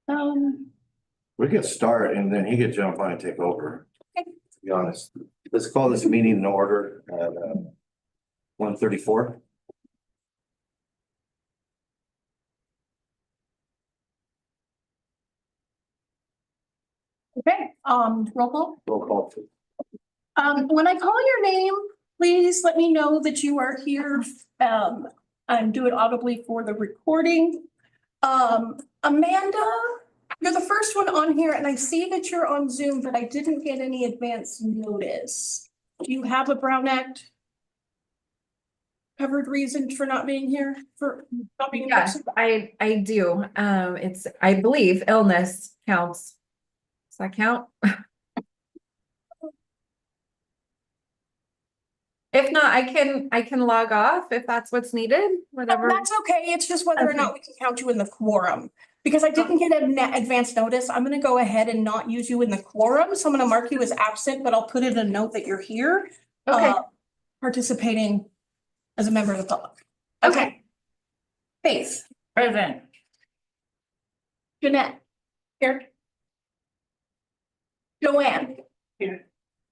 We could start and then he could jump on and take over. Okay. To be honest, let's call this meeting in order at 1:34. Okay, roll call. Roll call. When I call your name, please let me know that you are here, and do it audibly for the recording. Amanda, you're the first one on here and I see that you're on Zoom, but I didn't get any advance notice. Do you have a Brown Act covered reason for not being here, for not being in Yes, person? I do. It's, I believe illness counts. Does that count? If not, I can log off if that's what's needed, No, whatever. that's okay. It's just whether or Okay. not we can count you in the quorum. Because I didn't get an advance notice, I'm gonna go ahead and not use you in the quorum. So I'm gonna mark you as absent, but I'll put in a note that you're here. Okay. Participating as a member of the public. Okay. Faith, Present. Jeanette, here. Joanne. Here.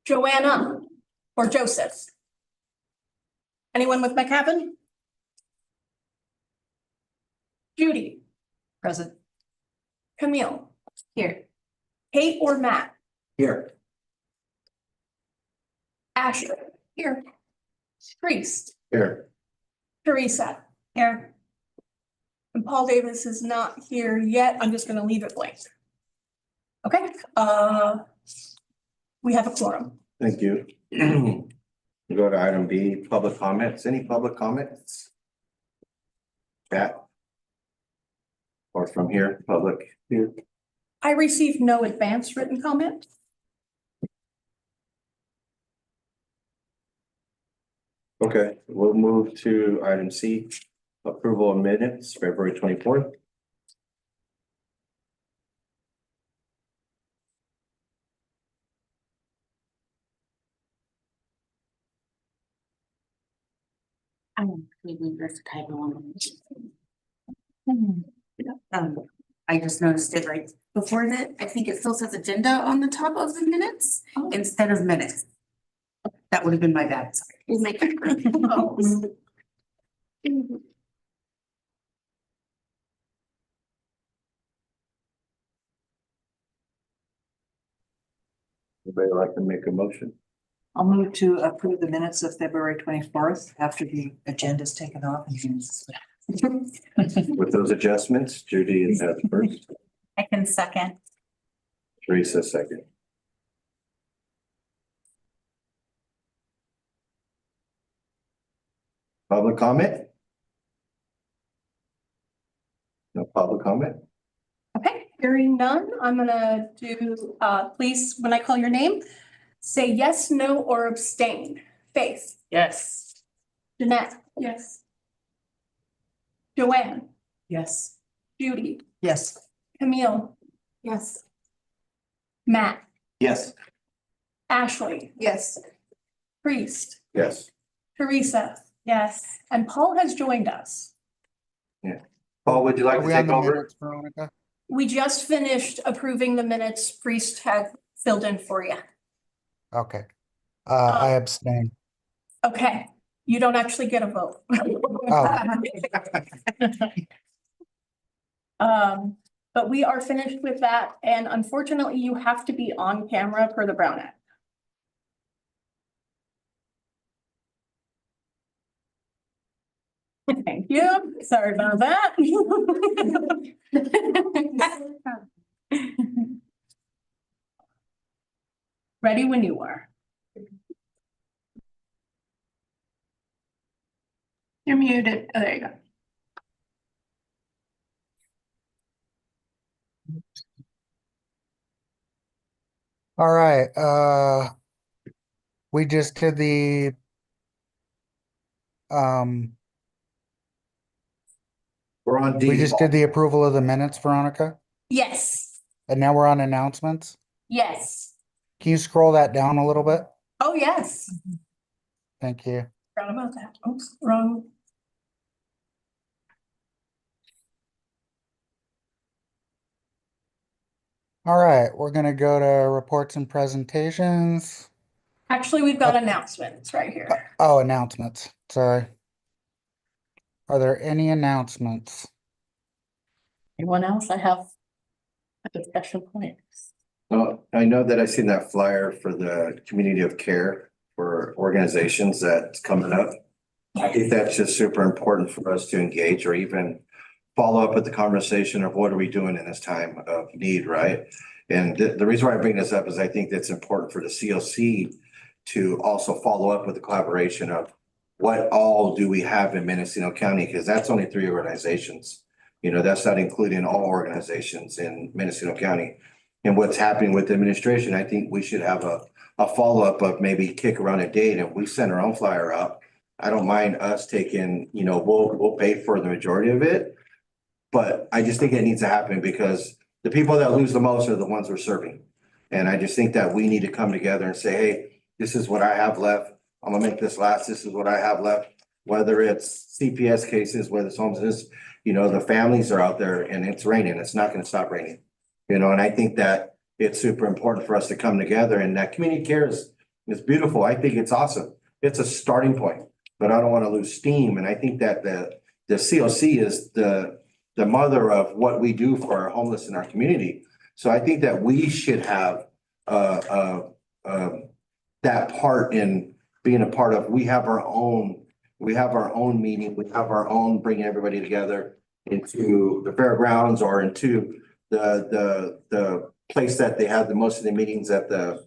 Joanna or Joseph. Anyone with McCaffin? Judy, Present. Camille, Here. Kate or Matt, Here. Ashley, here. Priest, Here. Teresa, here. And Paul Davis is not here yet. I'm just gonna leave it blank. Okay, we have a quorum. Thank you. We go to item B, public comments. Any public comments? Chat? Or from here, public here? I received no advance written comment. Okay, we'll move to item C, approval of minutes, February 24th. Maybe there's a typo on it. I just noticed it right before that. I think it still says agenda on the top of the minutes instead of minutes. That would have been my bad. Sorry. We'll make it. Anybody like to make a motion? I'll move to approve the minutes of February 24th after the agenda is taken off. With those adjustments, Judy is at first, I can second. Teresa second. Public comment? No public comment? Okay, hearing none, I'm gonna do, please, when I call your name, say yes, no, or abstain. Faith, Yes. Jeanette. Yes. Joanne, Yes. Judy, Yes. Camille, Yes. Matt, Yes. Ashley, Yes. Priest, Yes. Teresa, Yes. and Paul has joined us. Paul, would you like Are to we on take the over? minutes, Veronica? We just finished approving the minutes Priest had filled in for you. Okay. I abstain. Okay, you don't actually get a vote. Oh, But we are finished with that, and unfortunately, you have to be on camera per the Brown Act. Thank you. Sorry about that. Ready when you are. You're muted. Oh, there you go. all right. We just did the We're on D. we just did the approval of the minutes, Veronica, Yes, and now we're on announcements. yes. Can you scroll that down a little bit? Oh, yes. Thank you. Forgot about that. Oops, wrong. All right, we're gonna go to reports and presentations. Actually, we've got announcements right here. Oh, announcements, sorry. Are there any announcements? Anyone else? I have a discussion point. Well, I know that I seen that flyer for the community of care for organizations that's coming up. I think that's just super important for us to engage or even follow up with the conversation of what are we doing in this time of need, right? And the reason why I bring this up is I think that's important for the COC to also follow up with the collaboration of what all do we have in Mendocino County, because that's only 3 organizations. You know, that's not including all organizations in Mendocino County. And what's happening with the administration, I think we should have a follow-up of maybe kick around a date and we send our own flyer out. I don't mind us taking, you know, we'll pay for the majority of it. But I just think it needs to happen because the people that lose the most are the ones we're serving. And I just think that we need to come together and say, hey, this is what I have left. I'm gonna make this last. This is what I have left. Whether it's CPS cases, whether it's homelessness, you know, the families are out there and it's raining. It's not gonna stop raining. You know, and I think that it's super important for us to come together and that community care is beautiful. I think it's awesome. It's a starting point, but I don't want to lose steam. And I think that the COC is the mother of what we do for our homeless in our community. So I think that we should have that part in being a part of, we have our own meeting, we have our own bringing everybody together into the fairgrounds or into the place that they have the most of the meetings at the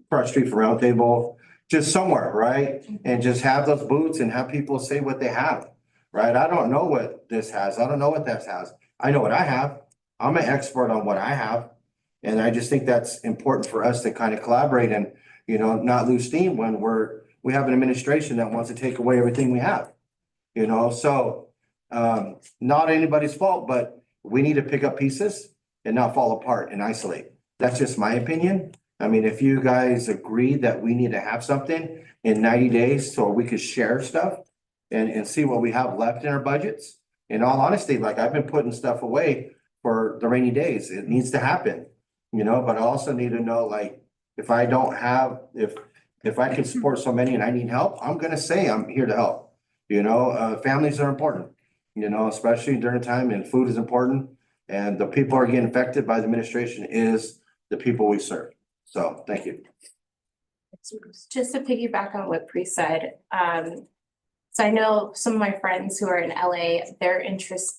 Front Street for Roundtable, just somewhere, right? And just have those booths and have people say what they have, right? I don't know what this has. I don't know what that has. I know what I have. I'm an expert on what I have. And I just think that's important for us to kind of collaborate and, you know, not lose steam when we have an administration that wants to take away everything we have, you know? So, not anybody's fault, but we need to pick up pieces and not fall apart and isolate. That's just my opinion. I mean, if you guys agree that we need to have something in 90 days so we could share stuff and see what we have left in our budgets. In all honesty, like I've been putting stuff away for the rainy days. It needs to happen, you know, but I also need to know, like, if I don't have, if I can support so many and I need help, I'm gonna say I'm here to help. You know, families are important, you know, especially during time and food is important. And the people are getting affected by the administration is the people we serve. So, thank you. Just to piggyback on what Pri said, so I know some of my friends who are in LA,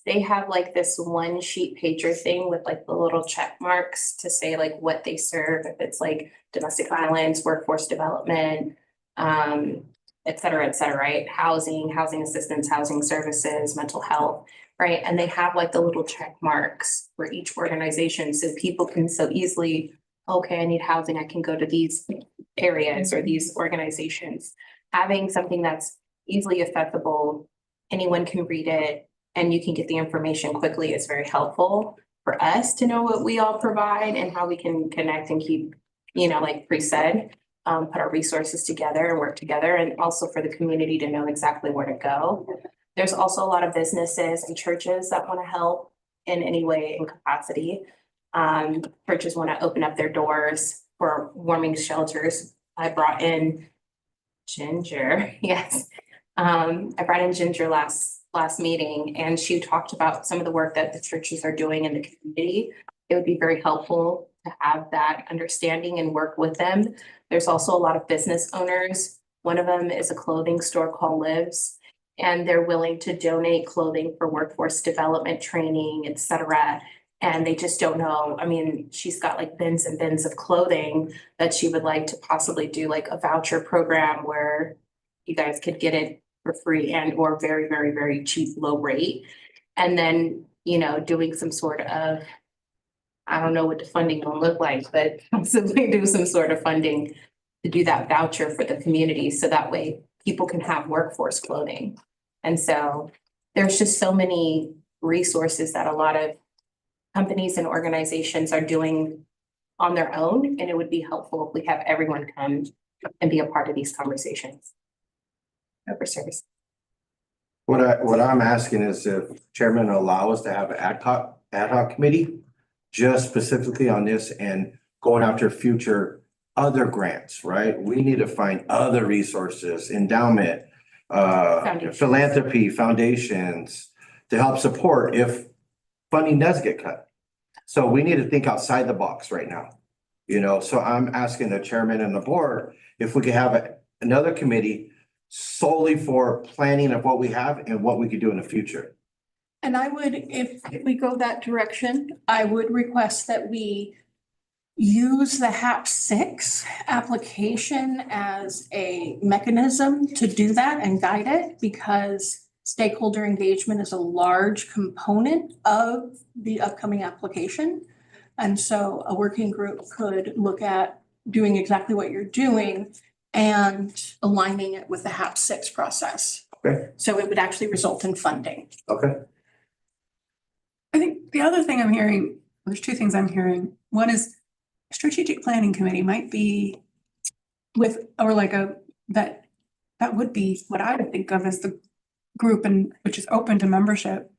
they have like this one sheet pager thing with like the little check marks to say like what they serve, if it's like domestic violence, workforce development, et cetera, right? Housing assistance, housing services, mental health, right? And they have like the little check marks for each organization, so people can so easily, okay, I need housing, I can go to these areas or these organizations. Having something that's easily accessible, anyone can read it, and you can get the information quickly is very helpful for us to know what we all provide and how we can connect and keep, you know, like Pri said, put our resources together and work together, and also for the community to know exactly where to go. There's also a lot of businesses and churches that want to help in any way and capacity. Churches want to open up their doors for warming shelters. I brought in Ginger, yes. I brought in Ginger last meeting, and she talked about some of the work that the churches are doing in the community. It would be very helpful to have that understanding and work with them. There's also a lot of business owners. One of them is a clothing store called Lives, and they're willing to donate clothing for workforce development training, et cetera. And they just don't know. I mean, she's got like bins and bins of clothing that she would like to possibly do like a voucher program where you guys could get it for free and or very, very, very cheap, low rate. And then, you know, doing some sort of, I don't know what the funding will look like, but possibly do some sort of funding to do that voucher for the community. So that way people can have workforce clothing. And so there's just so many resources that a lot of companies and organizations are doing on their own. And it would be helpful if we have everyone come and be a part of these conversations. Over service. What I'm asking is if chairman allow us to have an ad hoc committee just specifically on this and going after future other grants, right? We need to find other resources, endowment, Foundations. philanthropy, foundations to help support if funding does get cut. So we need to think outside the box right now. You know, so I'm asking the chairman and the board if we could have another committee solely for planning of what we have and what we could do in the future. And I would, if we go that direction, I would request that we use the HAP6 application as a mechanism to do that and guide it, because stakeholder engagement is a large component of the upcoming application. And so a working group could look at doing exactly what you're doing and aligning it with the HAP6 process. Okay. So it would actually result in funding. Okay. I think the other thing I'm hearing, there's two things I'm hearing. One is strategic planning committee might be with, or like that would be what I would think of as the group and which is open to membership.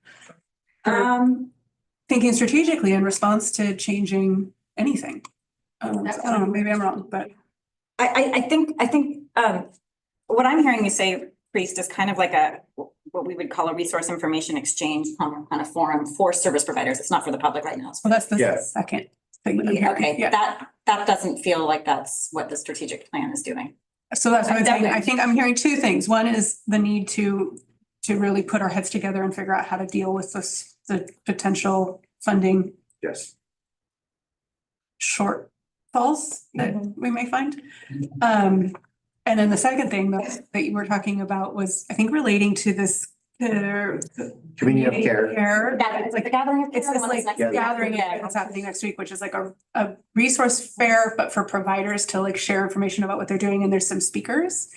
Thinking strategically in response to changing anything. I don't know, maybe I'm wrong, but. I think, what I'm hearing you say, Priest, is kind of like what we would call a resource information exchange kind of forum for service providers. It's not for the public right now. Well, that's the Yeah. second thing that I'm hearing. Okay, Yeah. that doesn't feel like that's what the strategic plan is doing. So that's what I'm saying. I Definitely. think I'm hearing two things. One is the need to really put our heads together and figure out how to deal with the potential funding Yes. shortfalls that we may find. And then the second thing that you were talking about was, I think, relating to this. Community of care. It's like the gathering of It's care, this the one like that's next week. gathering Yeah. that's happening next week, which is like a resource fair, but for providers to like share information about what they're doing, and there's some speakers.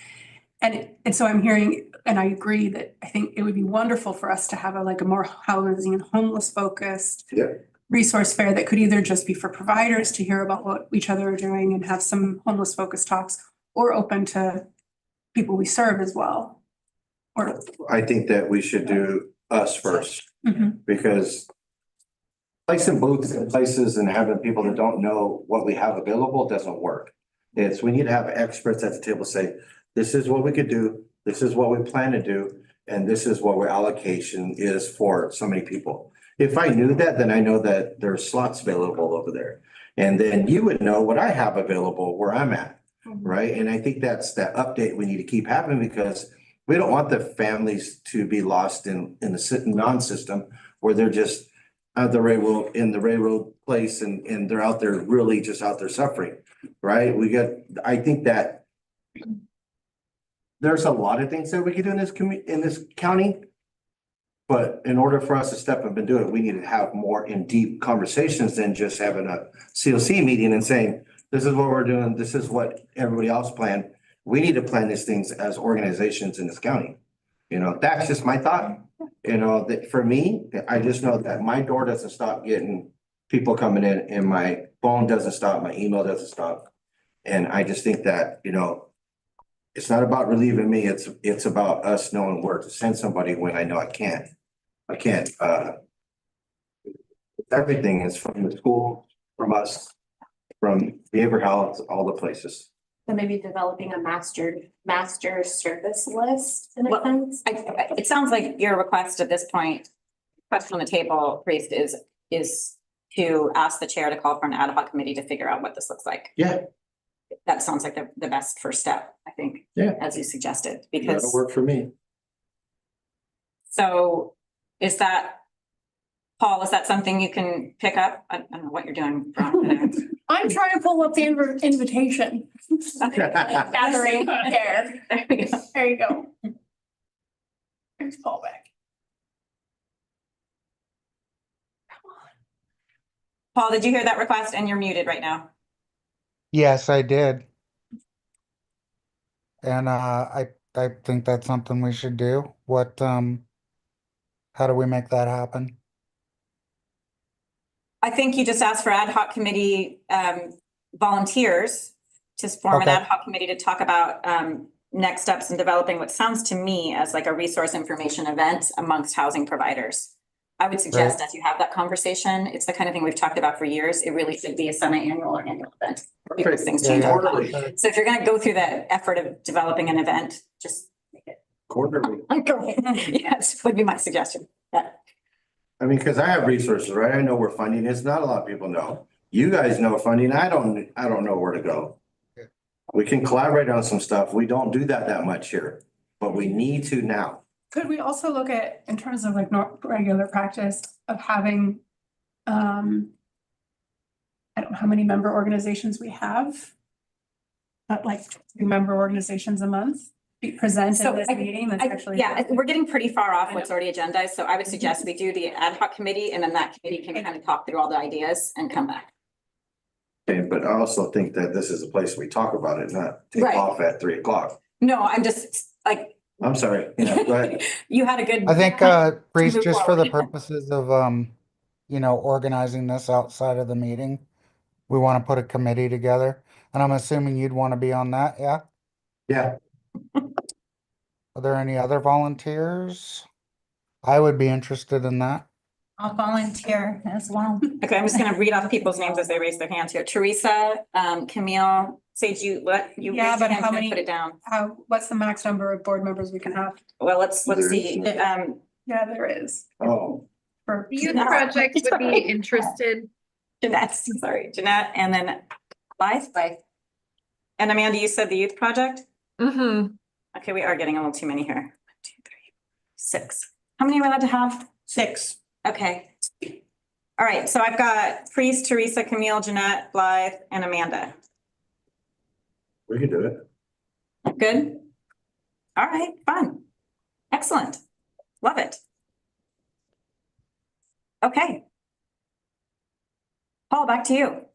And so I'm hearing, and I agree that I think it would be wonderful for us to have a more housing and homeless focused. Yeah. Resource fair that could either just be for providers to hear about what each other are doing and have some homeless focused talks, or open to people we serve as well. Or I think that we should do us first, Mhm. because placing booths in places and having people that don't know what we have available doesn't work. We need to have experts at the table say, this is what we could do, this is what we plan to do, and this is what our allocation is for so many people. If I knew that, then I know that there's slots available over there. And then you would know what I have available where I'm at, right? And I think that's that update we need to keep having, because we don't want the families to be lost in the non-system where they're just at the railroad place and they're out there really just out there suffering, right? I think that there's a lot of things that we could do in this county. But in order for us to step up and do it, we need to have more in-deep conversations than just having a COC meeting and saying, this is what we're doing, this is what everybody else planned. We need to plan these things as organizations in this county. You know, that's just my thought. You know, that for me, I just know that my door doesn't stop getting people coming in and my phone doesn't stop, my email doesn't stop. And I just think that, you know, it's not about relieving me, it's about us knowing where to send somebody when I know I can't. Everything is from the school, from us, from behavioral health, all the places. So maybe developing a master service list in a Well, sense. It sounds like your request at this point, question on the table, Priest, is to ask the chair to call for an ad hoc committee to figure out what this looks like. Yeah. That sounds like the best first step, I think. Yeah. As you suggested, That'll because, work for me. so is that, Paul, is that something you can pick up? I don't know what you're doing. I'm trying to pull up the invitation. Gathering care. There we go. There you go. Here's Paul back. Paul, did you hear that request? And you're muted right now. Yes, I did. And I think that's something we should do. How do we make that happen? I think you just asked for ad hoc committee volunteers to form an Okay. ad hoc committee to talk about next steps in developing what sounds to me as like a resource information event amongst housing providers. I would suggest as you have that conversation, it's the kind of thing we've talked about for years. It really should be a semi-annual or annual event. Because things change all the time. Quarterly. So if you're gonna go through the effort of developing an event, just make it. Quarterly. Yes, would be my suggestion. Yeah. I mean, because I have resources, right? I know where funding is. Not a lot of people know. You guys know funding. I don't know where to go. Yeah. We can collaborate on some stuff. We don't do that much here, but we need to now. Could we also look at, in terms of like not regular practice of having, I don't know how many member organizations we have, but like 2 member organizations a month be present So at this meeting that's actually. Yeah, we're getting pretty far off what's already agendized, so I would suggest we do the ad hoc committee and then that committee can kind of talk through all the ideas and come back. Okay, but I also think that this is a place we talk about it, not take Right. off at 3 o'clock. No, I'm just like, I'm sorry. Yeah, go ahead. you had a good. I think, Priest, move just for the forward. purposes of, organizing this outside of the meeting, we want to put a committee together, and I'm assuming you'd want to be on that, yeah? Yeah, Are there any other volunteers? I would be interested in that. I'll volunteer as well. Okay, I'm just gonna read off people's names as they raise their hands here. Teresa, Camille, Sage, you, what? You Yeah, raised your but hand, how can I many- Put it down. What's the max number of board members we can have? Well, let's There see. Yeah, there is. oh, For The youth No. project would be interested. Jeanette, sorry, Jeanette, and then Blythe. And Amanda, you said the youth project? Mm-hmm. Okay, we are getting a little too many here. 1, 2, 3, 6. How many are we allowed to have? 6. Okay. All right, so I've got Priest, Teresa, Camille, Jeanette, Blythe, and Amanda. we can do it. Good? All right, fun. Excellent. Love it. Okay. Paul, back to you.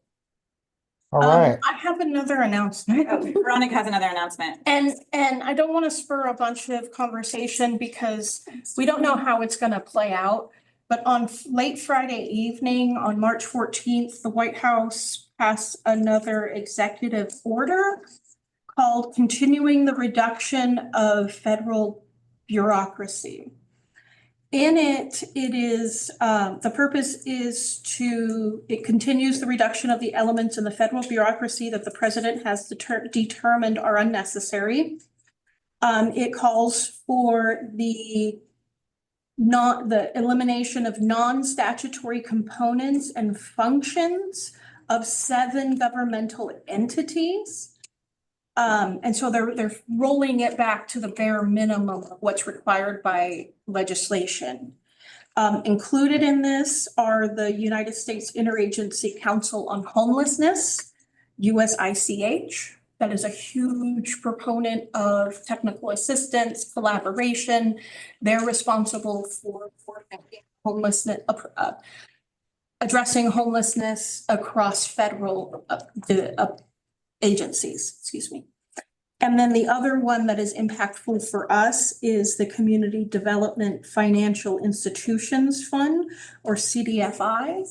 All right. I have another announcement. Oh, Veronica has another announcement. And I don't want to spur a bunch of conversation because we don't know how it's going to play out. But on late Friday evening, on March 14th, the White House passed another executive order called Continuing the Reduction of Federal Bureaucracy. In it, it is, the purpose is it continues the reduction of the elements in the federal bureaucracy that the president has determined are unnecessary. It calls for the elimination of non-statutory components and functions of 7 governmental entities. And so they're rolling it back to the bare minimum of what's required by legislation. Included in this are the United States Interagency Council on Homelessness, USICH. That is a huge proponent of technical assistance, collaboration. They're responsible for homelessness, addressing homelessness across federal agencies, excuse me. And then the other one that is impactful for us is the Community Development Financial Institutions Fund, or CDFI.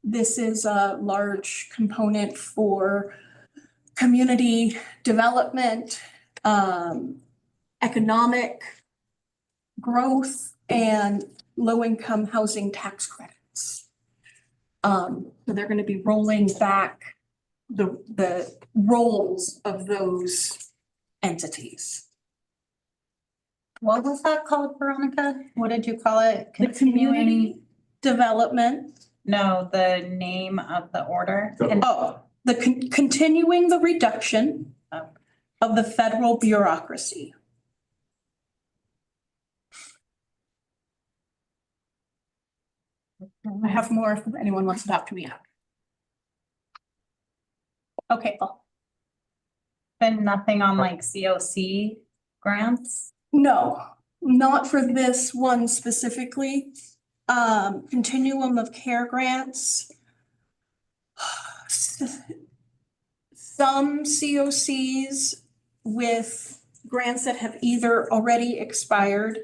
This is a large component for community development, economic growth, and low-income housing tax credits. So they're going to be rolling back the roles of those entities. What was that called, Veronica? What did you call it? The Community Development, No, the name of the order. continuing the reduction of the federal bureaucracy. I have more if anyone wants to talk to me. Okay, Paul. Been nothing on like COC grants? No, not for this one specifically. Continuum of care grants. Some COCs with grants that have either already expired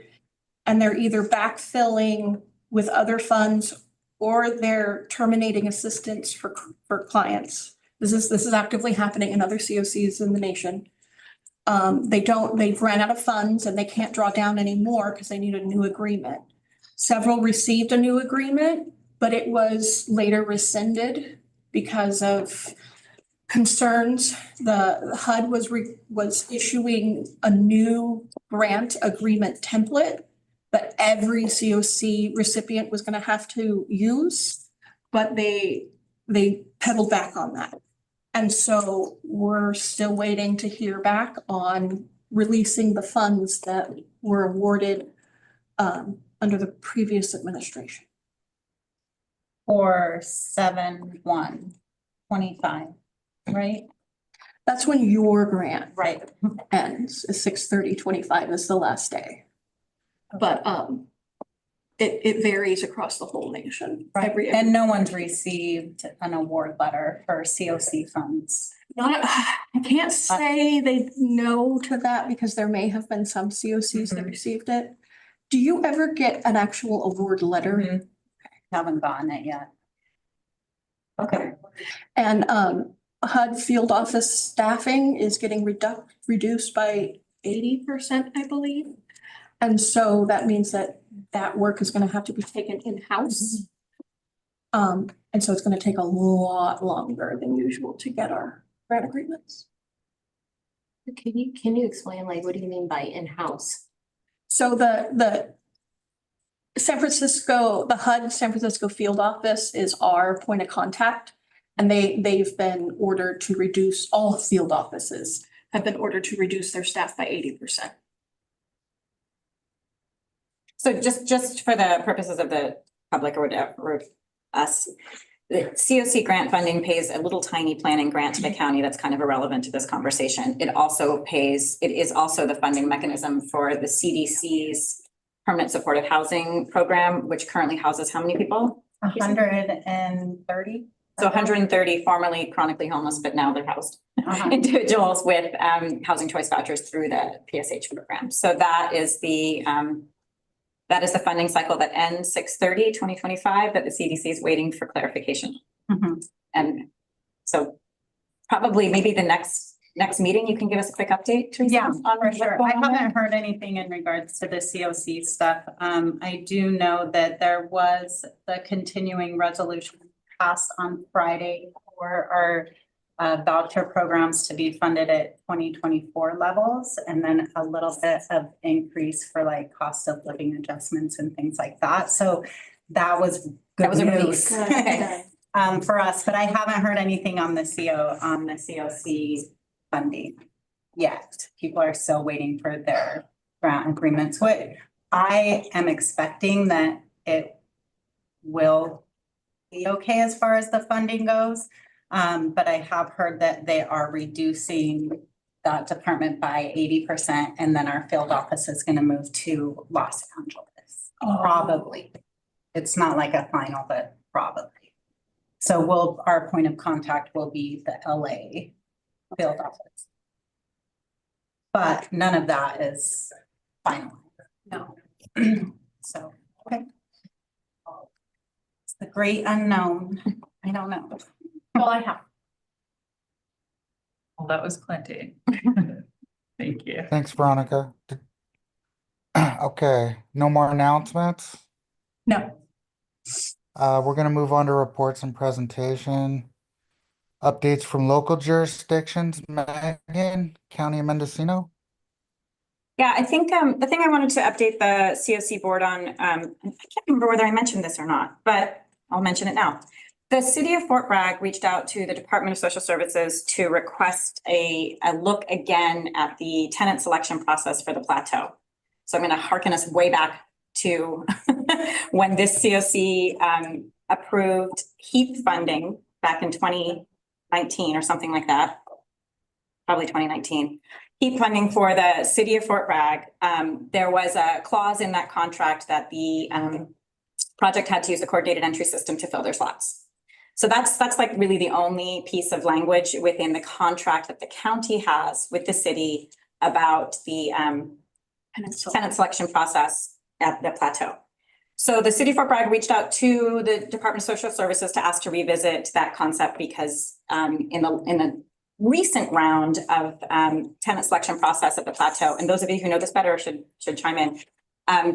and they're either backfilling with other funds or they're terminating assistance for clients. This is actively happening in other COCs in the nation. They've ran out of funds and they can't draw down anymore because they need a new agreement. Several received a new agreement, but it was later rescinded because of concerns. The HUD was issuing a new grant agreement template that every COC recipient was gonna have to use, but they pedaled back on that. And so we're still waiting to hear back on releasing the funds that were awarded under the previous administration. For 7/1/25, right? That's when your grant Right. ends, 6/30/25 is the last day. But it varies across the whole nation. Every And no one's received an award letter for COC funds. not, I can't say they no to that because there may have been some COCs that received it. Do you ever get an actual award letter? Haven't gotten it yet. Okay. And HUD field office staffing is getting reduced by 80%, I believe. And so that means that work is gonna have to be taken in-house. And so it's gonna take a lot longer than usual to get our grant agreements. Can you explain, like, what do you mean by in-house? So the HUD San Francisco field office is our point of contact. And they've been ordered to reduce, all field offices have been ordered to reduce their staff by 80%. So just for the purposes of the public or whatever, or us, the COC grant funding pays a little tiny planning grant to the county that's kind of irrelevant to this conversation. It is also the funding mechanism for the CDC's permanent supportive housing program, which currently houses how many people? 130. So 130 formerly chronically homeless, but now they're housed Uh-huh. individuals with housing choice vouchers through the PSH program. So that is the funding cycle that ends 6/30/2025 that the CDC is waiting for clarification. Mhm. And so probably maybe the next meeting, you can give us a quick update, Teresa? Yeah, on for what's sure. going I on there? haven't heard anything in regards to the COC stuff. I do know that there was the continuing resolution passed on Friday for our voucher programs to be funded at 2024 levels, and then a little bit of increase for like cost of living adjustments and things like that. So that was That good was a news. relief. Okay. For us, but I haven't heard anything on the COC funding yet. People are still waiting for their grant agreements. What I am expecting that it will be okay as far as the funding goes. But I have heard that they are reducing that department by 80%, and then our field office is gonna move to Los Angeles. Probably. It's not like a final, but probably. So our point of contact will be the LA field office. But none of that is final. No. So, okay. It's the great unknown. I don't know. Well, I have. Well, that was plenty. Thank you. Thanks, Veronica. Okay, no more announcements. No. We're gonna move on to reports and presentation. Updates from local jurisdictions. Megan, County of Mendocino. Yeah, I think the thing I wanted to update the COC board on, I can't remember whether I mentioned this or not, but I'll mention it now. The city of Fort Bragg reached out to the Department of Social Services to request a look again at the tenant selection process for the plateau. So I'm going to hearken us way back to when this COC approved HEAP funding back in 2019 or something like that. Probably 2019. HEAP funding for the city of Fort Bragg. There was a clause in that contract that the project had to use the coordinated entry system to fill their slots. So that's like really the only piece of language within the contract that the county has with the city about the tenant selection process at the plateau. So the city of Fort Bragg reached out to the Department of Social Services to ask to revisit that concept because in the recent round of tenant selection process at the plateau, and those of you who know this better should chime in.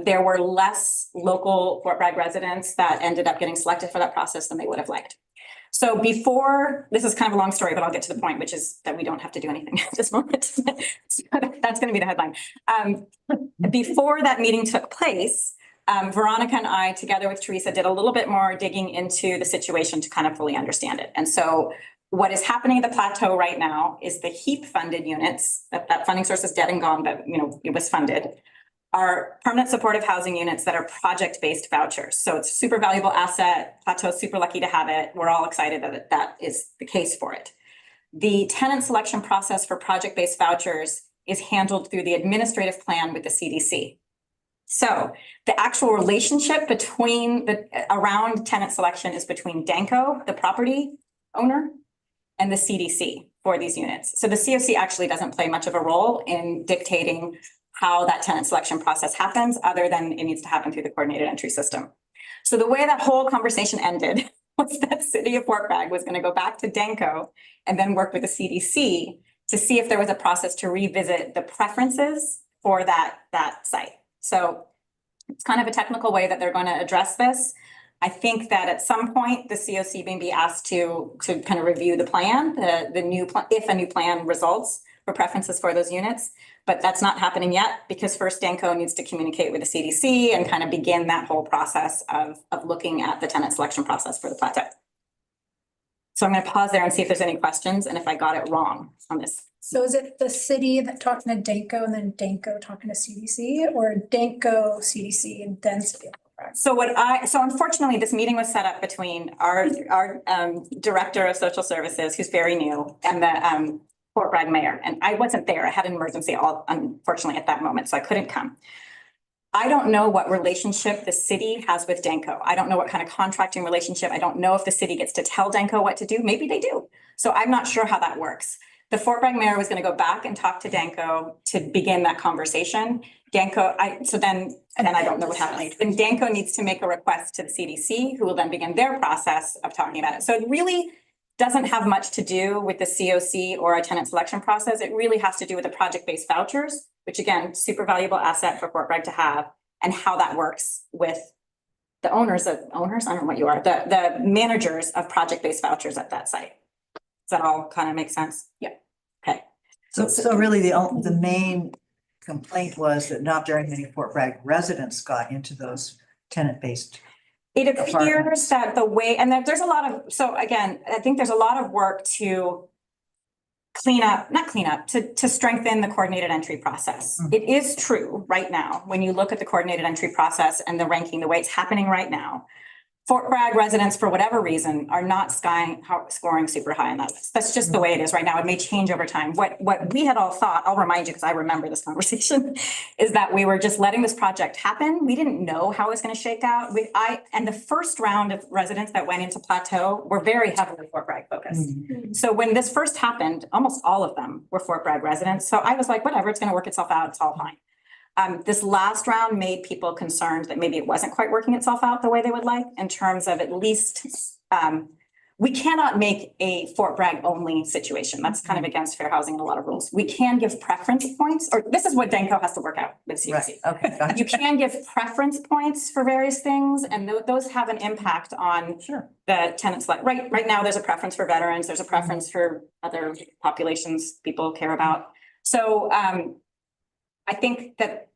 There were less local Fort Bragg residents that ended up getting selected for that process than they would have liked. So before, this is kind of a long story, but I'll get to the point, which is that we don't have to do anything at this moment. So that's going to be the headline. Before that meeting took place, Veronica and I, together with Teresa, did a little bit more digging into the situation to kind of fully understand it. And so what is happening at the plateau right now is the HEAP funded units, that funding source is dead and gone, but it was funded, are permanent supportive housing units that are project-based vouchers. So it's a super valuable asset. Plateau's super lucky to have it. We're all excited that that is the case for it. The tenant selection process for project-based vouchers is handled through the administrative plan with the CDC. So the actual relationship around tenant selection is between Danco, the property owner, and the CDC for these units. So the COC actually doesn't play much of a role in dictating how that tenant selection process happens, other than it needs to happen through the coordinated entry system. So the way that whole conversation ended was that City of Fort Bragg was going to go back to Danco and then work with the CDC to see if there was a process to revisit the preferences for that site. So it's kind of a technical way that they're going to address this. I think that at some point the COC may be asked to kind of review the plan, the new plan, if a new plan results for preferences for those units. But that's not happening yet because first Danco needs to communicate with the CDC and kind of begin that whole process of looking at the tenant selection process for the plateau. So I'm going to pause there and see if there's any questions and if I got it wrong on this. So is it the city that talking to Danco and then Danco talking to CDC, or Danco, CDC, and then City of Fort Bragg? So unfortunately, this meeting was set up between our director of social services, who's very new, and the Fort Bragg mayor. And I wasn't there. I had an emergency unfortunately at that moment, so I couldn't come. I don't know what relationship the city has with Danco. I don't know what kind of contracting relationship. I don't know if the city gets to tell Danco what to do. Maybe they do. So I'm not sure how that works. The Fort Bragg mayor was going to go back and talk to Danco to begin that conversation. Danco, and then I don't know what happened. Then Danco needs to make a request to the CDC, who will then begin their process of talking about it. So it really doesn't have much to do with the COC or a tenant selection process. It really has to do with the project-based vouchers, which again, super valuable asset for Fort Bragg to have, and how that works with the owners, I don't know what you are, the managers of project-based vouchers at that site. Does that all kind of make sense? Yeah. Okay. So really the main complaint was that not very many Fort Bragg residents got into those tenant-based. It appears that the way, and that there's a lot of, so again, I think there's a lot of work to to strengthen the coordinated entry process. It is true right now, when you look at the coordinated entry process and the ranking, the way it's happening right now, Fort Bragg residents, for whatever reason, are not scoring super high on that list. That's just the way it is right now. It may change over time. What we had all thought, I'll remind you because I remember this conversation, is that we were just letting this project happen. We didn't know how it was going to shake out. And the first round of residents that went into Plateau were very heavily Fort Bragg focused. So when this first happened, almost all of them were Fort Bragg residents. So I was like, whatever, it's going to work itself out. It's all fine. This last round made people concerned that maybe it wasn't quite working itself out the way they would like, in terms of at least, we cannot make a Fort Bragg only situation. That's kind of against fair housing and a lot of rules. We can give preference points, or this is what Danco has to work out with CDC. Right. Okay. Gotcha. You can give preference points for various things, and those have an impact on the tenant select. Right now, there's a preference for veterans. There's a preference for other populations people care about. So, I think that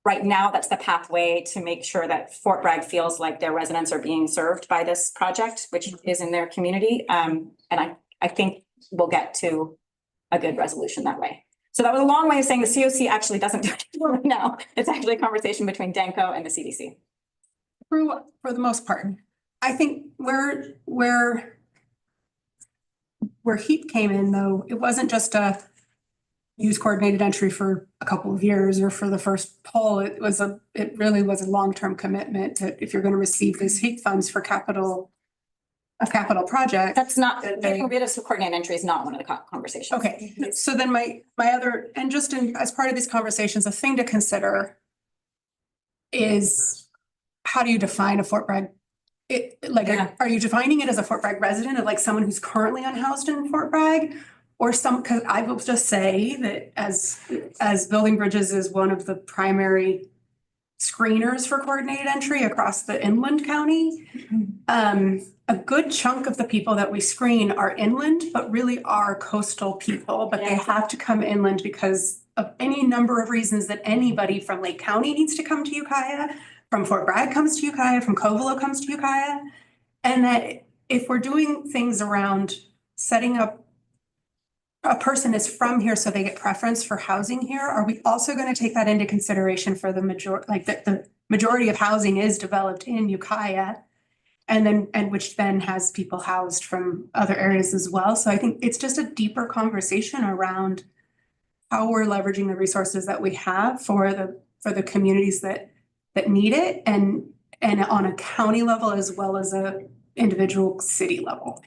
right now, that's the pathway to make sure that Fort Bragg feels like their residents are being served by this project, which is in their community. And I think we'll get to a good resolution that way. So that was a long way of saying the COC actually doesn't do it right now. It's actually a conversation between Danco and the CDC. For the most part, I think where HEAP came in, though, it wasn't just a use coordinated entry for a couple of years or for the first poll. It really was a long-term commitment that if you're going to receive these HEAP funds for a capital project. That's not, getting rid of coordinated entry is not one of the conversations. Okay, so then my other, and just as part of these conversations, a thing to consider is how do you define a Fort Bragg? Are you defining it as a Fort Bragg resident, of like someone who's currently unhoused in Fort Bragg? or some, because I will just say that as Building Bridges is one of the primary screeners for coordinated entry across the inland county. A good chunk of the people that we screen are inland, but really are coastal people, but they have to come inland because of any number of reasons that anybody from Lake County needs to come to Ukiah, from Fort Bragg comes to Ukiah, from Covelo comes to Ukiah. And that if we're doing things around setting up a person is from here, so they get preference for housing here, are we also going to take that into consideration for the the majority of housing is developed in Ukiah? And which then has people housed from other areas as well. So I think it's just a deeper conversation around how we're leveraging the resources that we have for the communities that need it and on a county level as well as a individual city level.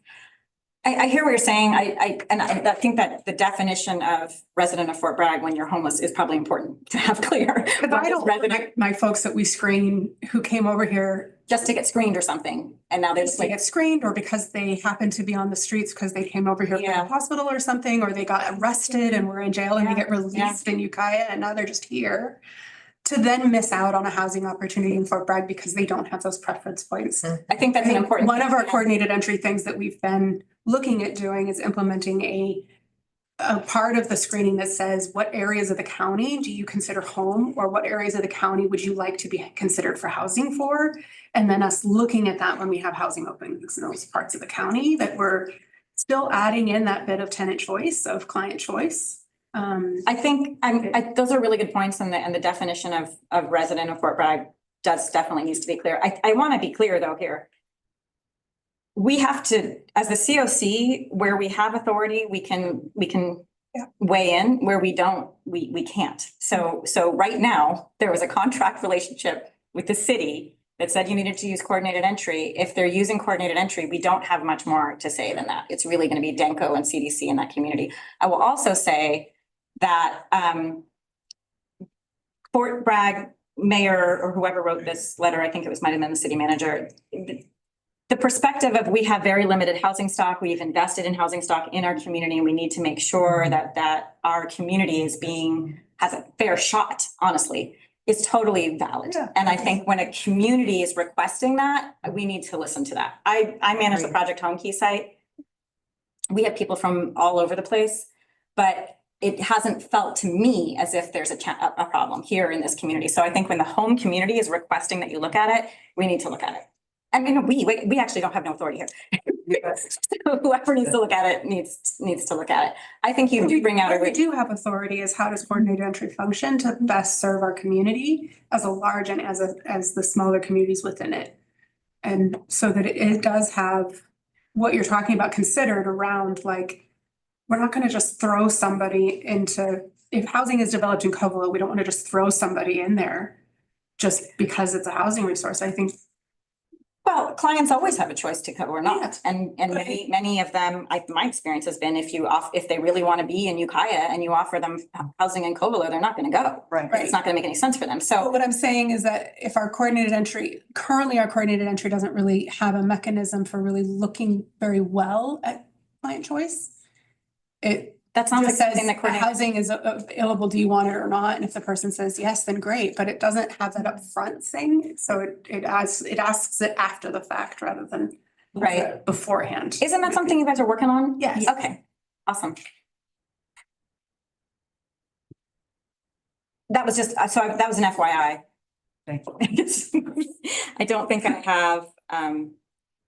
I hear what you're saying. I think that the definition of resident of Fort Bragg when you're homeless is probably important to have clear. But I don't want my folks that we screen who came over here just to get screened or something, and now they're just to like, get screened, or because they happen to be on the streets because they came over here from Yeah. the hospital or something, or they got arrested and were in jail and they get released in Ukiah and now they're just here. To then miss out on a housing opportunity in Fort Bragg because they don't have those preference points. I think that's an important. One of our coordinated entry things that we've been looking at doing is implementing a part of the screening that says, what areas of the county do you consider home, or what areas of the county would you like to be considered for housing for? And then us looking at that when we have housing openings in those parts of the county, that we're still adding in that bit of tenant choice, of client choice. I think those are really good points, and the definition of resident of Fort Bragg definitely needs to be clear. I want to be clear though here. We have to, as the COC, where we have authority, we can weigh in. Where we don't, we can't. So right now, there was a contract relationship with the city that said you needed to use coordinated entry. If they're using coordinated entry, we don't have much more to say than that. It's really going to be Denko and CDC in that community. I will also say that Fort Bragg mayor or whoever wrote this letter, I think it might have been the city manager, the perspective of we have very limited housing stock, we've invested in housing stock in our community, and we need to make sure that our community has a fair shot, honestly, is totally valid. Yeah. And I think when a community is requesting that, we need to listen to that. I manage the Project Home Key site. We have people from all over the place, but it hasn't felt to me as if there's a problem here in this community. So I think when the home community is requesting that you look at it, we need to look at it. I mean, we actually don't have no authority here. So whoever needs to look at it needs to look at it. I think you do bring out What we do have authority is how does coordinated entry function to best serve our community as a large and as the smaller communities within it. And so that it does have what you're talking about considered around, like, we're not going to just throw somebody into, if housing is developed in Covelo, we don't want to just throw somebody in there just because it's a housing resource. I think. Well, clients always have a choice to go or not. And many of them, my experience has been if they really want to be in Ukiah and you offer them housing in Covelo, they're not going to go. Right. It's not going to make any sense for them. So But what I'm saying is that if our coordinated entry doesn't really have a mechanism for really looking very well at client choice. that sounds like Just says something that the coordinated. housing is available, do you want it or not? And if the person says yes, then great, but it doesn't have that upfront thing. So it asks it after the fact rather than Right. beforehand. Isn't that something you guys are working on? Yes. Okay, awesome. That was that was an FYI. Thank you. I don't think I have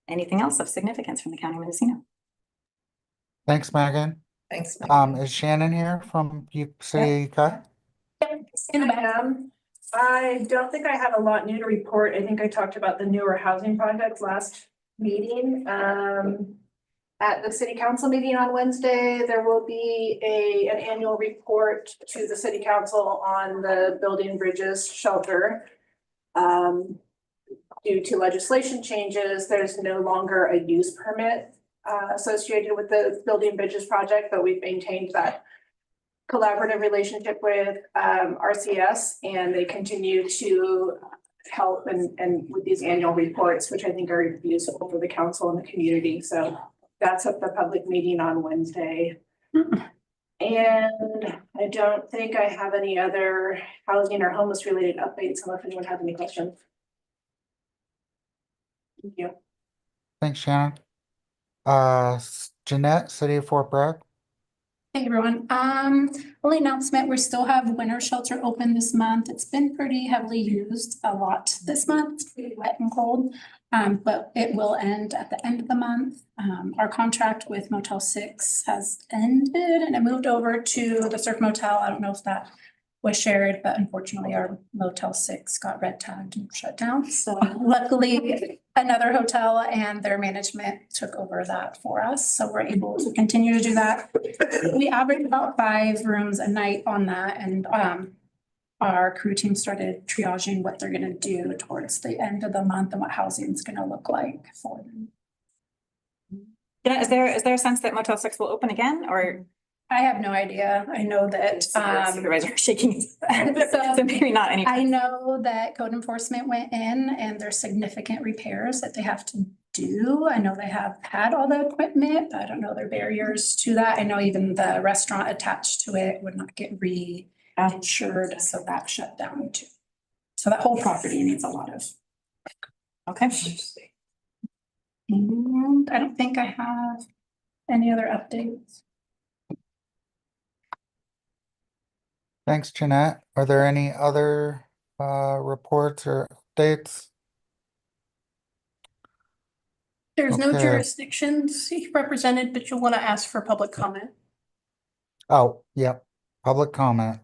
anything else of significance from the County of Mendocino. Thanks, Megan. Thanks. Is Shannon here from City of Ukiah? In the back. I don't think I have a lot new to report. I think I talked about the newer housing projects last meeting. At the city council meeting on Wednesday, there will be an annual report to the city council on the Building Bridges shelter. Due to legislation changes, there's no longer a use permit associated with the Building Bridges project, but we've maintained that collaborative relationship with RCS, and they continue to help and with these annual reports, which I think are useful for the council and the community. So that's at the public meeting on Wednesday. And I don't think I have any other housing or homeless related updates unless anyone has any questions. Thank you. Thanks, Shannon. Jeanette, City of Fort Bragg. Hey, everyone. Only announcement, we still have winter shelter open this month. It's been pretty heavily used a lot this month. It's pretty wet and cold. But it will end at the end of the month. Our contract with Motel 6 has ended and it moved over to the Surf Motel. I don't know if that was shared, but unfortunately our Motel 6 got red tagged and shut down. So luckily another hotel and their management took over that for us. So we're able to continue to do that. We average about 5 rooms a night on that, and our crew team started triaging what they're gonna do towards the end of the month and what housing is gonna look like for them. Yeah, is there a sense that Motel 6 will open again, or? I have no idea. I know that Supervisor shaking his head. so So maybe not any. I know that code enforcement went in and there's significant repairs that they have to do. I know they have had all the equipment, but I don't know their barriers to that. I know even the restaurant attached to it would not get re-insured, so that shut down too. So that whole property needs a lot of. Okay. And I don't think I have any other updates. Thanks, Jeanette. Are there any other reports or updates? There's no Okay. jurisdictions represented, but you'll want to ask for public comment. Oh, yep. Public comment.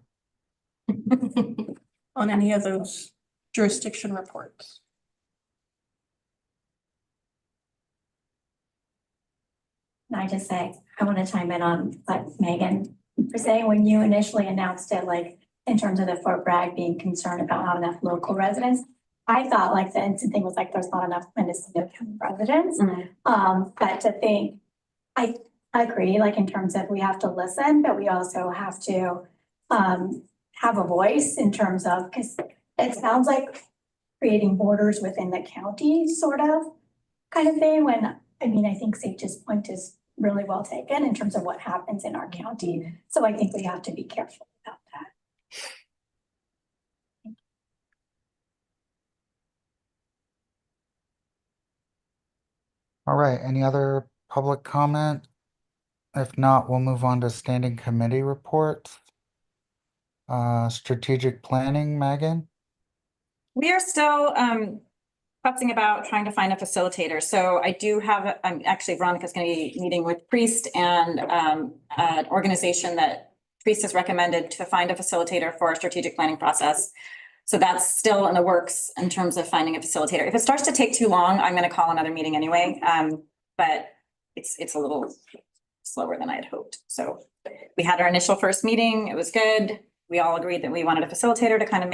On any of those jurisdiction reports. Can I just say, I want to chime in on what Megan was saying when you initially announced it, like in terms of the Fort Bragg being concerned about not enough local residents. I thought like the instant thing was like, there's not enough Mendocino County residents. But to think, I agree, like in terms of we have to listen, but we also have to have a voice in terms of, because it sounds like creating borders within the county sort of kind of thing, when I mean, I think Sage's point is really well taken in terms of what happens in our county. So I think we have to be careful about that. All right, any other public comment? If not, we'll move on to standing committee reports. Strategic planning, Megan? We are still fussing about trying to find a facilitator. So I do have, actually Veronica's going to be meeting with Priest and an organization that Priest has recommended to find a facilitator for a strategic planning process. So that's still in the works in terms of finding a facilitator. If it starts to take too long, I'm going to call another meeting anyway. But it's a little slower than I had hoped. So we had our initial first meeting. It was good. We all agreed that we wanted a facilitator to kind of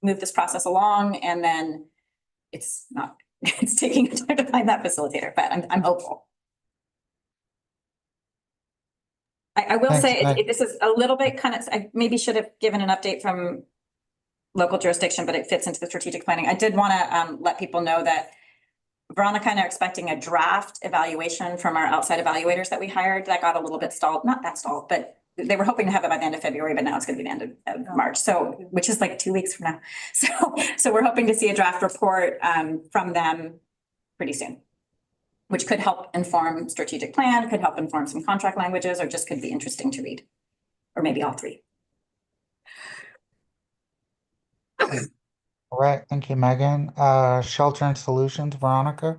move this process along, and then it's taking time to find that facilitator, but I'm hopeful. I will say this is a little bit kind of, I maybe should have given an update from local jurisdiction, but it fits into the strategic planning. I did want to let people know that Veronica and I are expecting a draft evaluation from our outside evaluators that we hired. That got a little bit stalled, not that stalled, but they were hoping to have it by the end of February, but now it's going to be the end of March. So, which is like 2 weeks from now. So we're hoping to see a draft report from them pretty soon, which could help inform strategic plan, could help inform some contract languages, or just could be interesting to read, or maybe all three. All right, thank you, Megan. Shelter and Solutions, Veronica?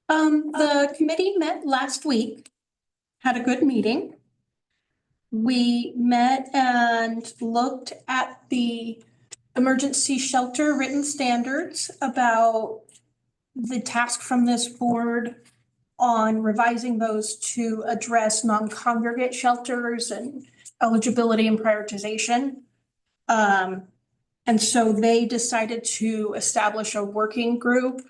The committee met last week, had a good meeting. We met and looked at the emergency shelter written standards about the task from this board on revising those to address non-congregate shelters and eligibility and prioritization. And so they decided to establish a working group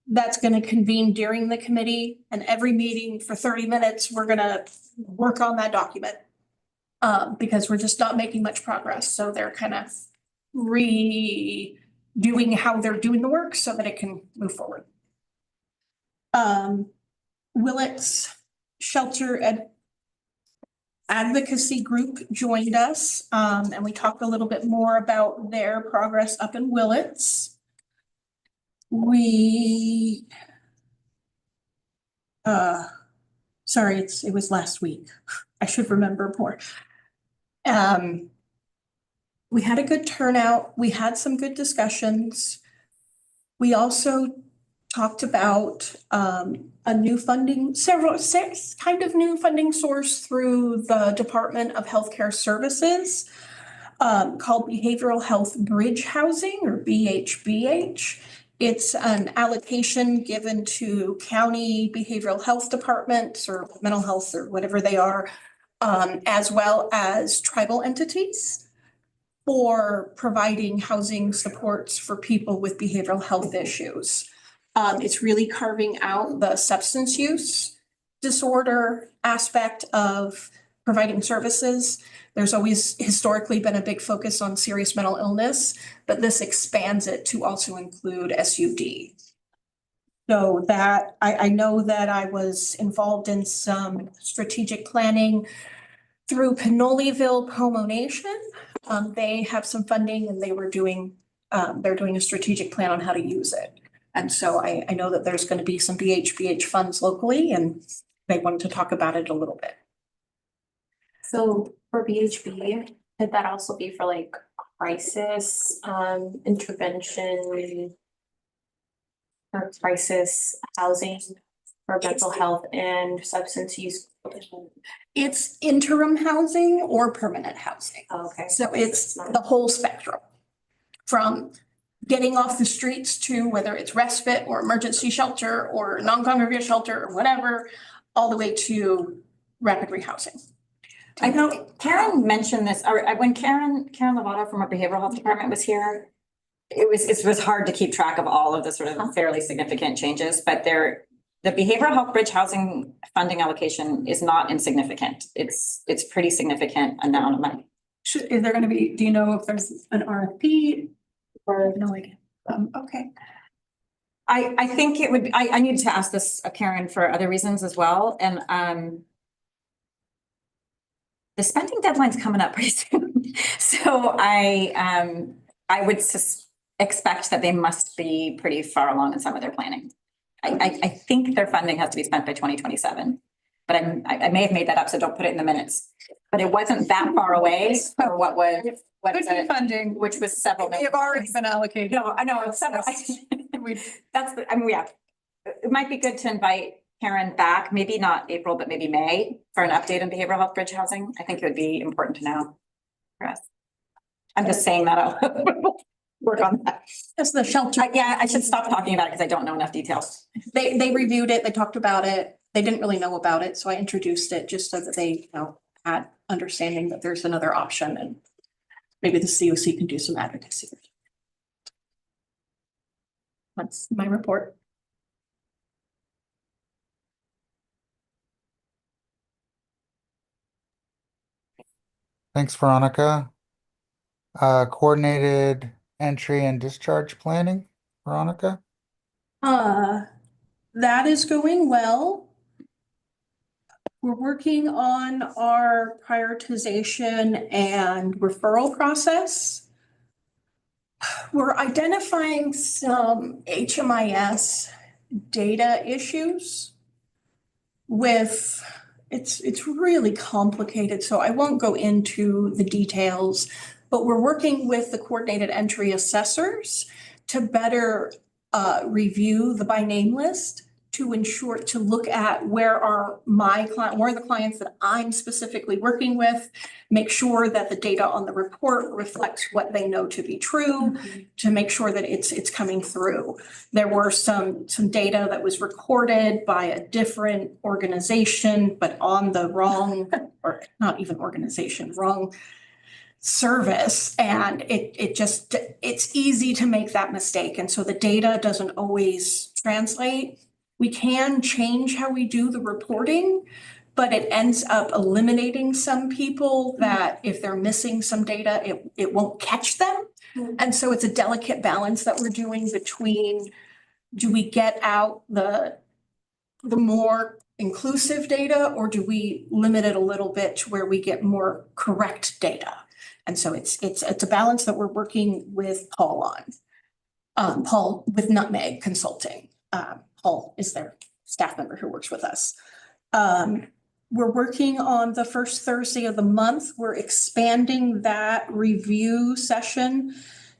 that's going to convene during the committee, and every meeting for 30 minutes, we're going to work on that document. Because we're just not making much progress. So they're kind of redoing how they're doing the work so that it can move forward. Willett's shelter advocacy group joined us, and we talked a little bit more about their progress up in Willits. We, sorry, it was last week. I should remember more. We had a good turnout. We had some good discussions. We also talked about a new funding, six kind of new funding source through the Department of Healthcare Services called Behavioral Health Bridge Housing, or BHBH. It's an allocation given to county behavioral health departments or mental health or whatever they are, as well as tribal entities for providing housing supports for people with behavioral health issues. It's really carving out the substance use disorder aspect of providing services. There's always historically been a big focus on serious mental illness, but this expands it to also include SUD. So that, I know that I was involved in some strategic planning through Pinoleville Pomo Nation. They have some funding and they're doing a strategic plan on how to use it. And so I know that there's going to be some BHBH funds locally and they wanted to talk about it a little bit. So for BHB, could that also be for like crisis intervention or crisis housing for mental health and substance use? It's interim housing or permanent housing. Okay. So it's the whole spectrum from getting off the streets to whether it's respite or emergency shelter or non-congregate shelter or whatever, all the way to rapid rehousing. I know Karen mentioned this, or when Karen Lovato from our behavioral health department was here, it was hard to keep track of all of the sort of fairly significant changes, but the behavioral health bridge housing funding allocation is not insignificant. It's pretty significant amount of money. Is there gonna be, do you know if there's an RFP or no idea? Okay. I think it would, I need to ask this of Karen for other reasons as well, and the spending deadline's coming up pretty soon. So I would expect that they must be pretty far along in some of their planning. I think their funding has to be spent by 2027, but I may have made that up, so don't put it in the minutes. But it wasn't that far away for what Funding, which was several. they have already been allocated. No, I know, it's several. It might be good to invite Karen back, maybe not April, but maybe May, for an update on behavioral health bridge housing. I think it would be important to know for us. I'm just saying that I'll work on that. That's the shelter. Yeah, I should stop talking about it because I don't know enough details. They reviewed it, they talked about it. They didn't really know about it, so I introduced it just so that they, had understanding that there's another option and maybe the COC can do some advocacy. That's my report. Thanks, Veronica. Coordinated entry and discharge planning, Veronica? That is going well. We're working on our prioritization and referral process. We're identifying some HMIS data issues with, it's really complicated, so I won't go into the details, but we're working with the coordinated entry assessors to better review the by name list to ensure, to look at where are the clients that I'm specifically working with, make sure that the data on the report reflects what they know to be true, to make sure that it's coming through. There were some data that was recorded by a different organization, but on the wrong, or not even organization, wrong service. And it's easy to make that mistake. And so the data doesn't always translate. We can change how we do the reporting, but it ends up eliminating some people that if they're missing some data, it won't catch them. And so it's a delicate balance that we're doing between, do we get out the more inclusive data, or do we limit it a little bit to where we get more correct data? And so it's a balance that we're working with Paul on. Paul with Nutmeg Consulting. Paul is their staff member who works with us. We're working on the first Thursday of the month. We're expanding that review session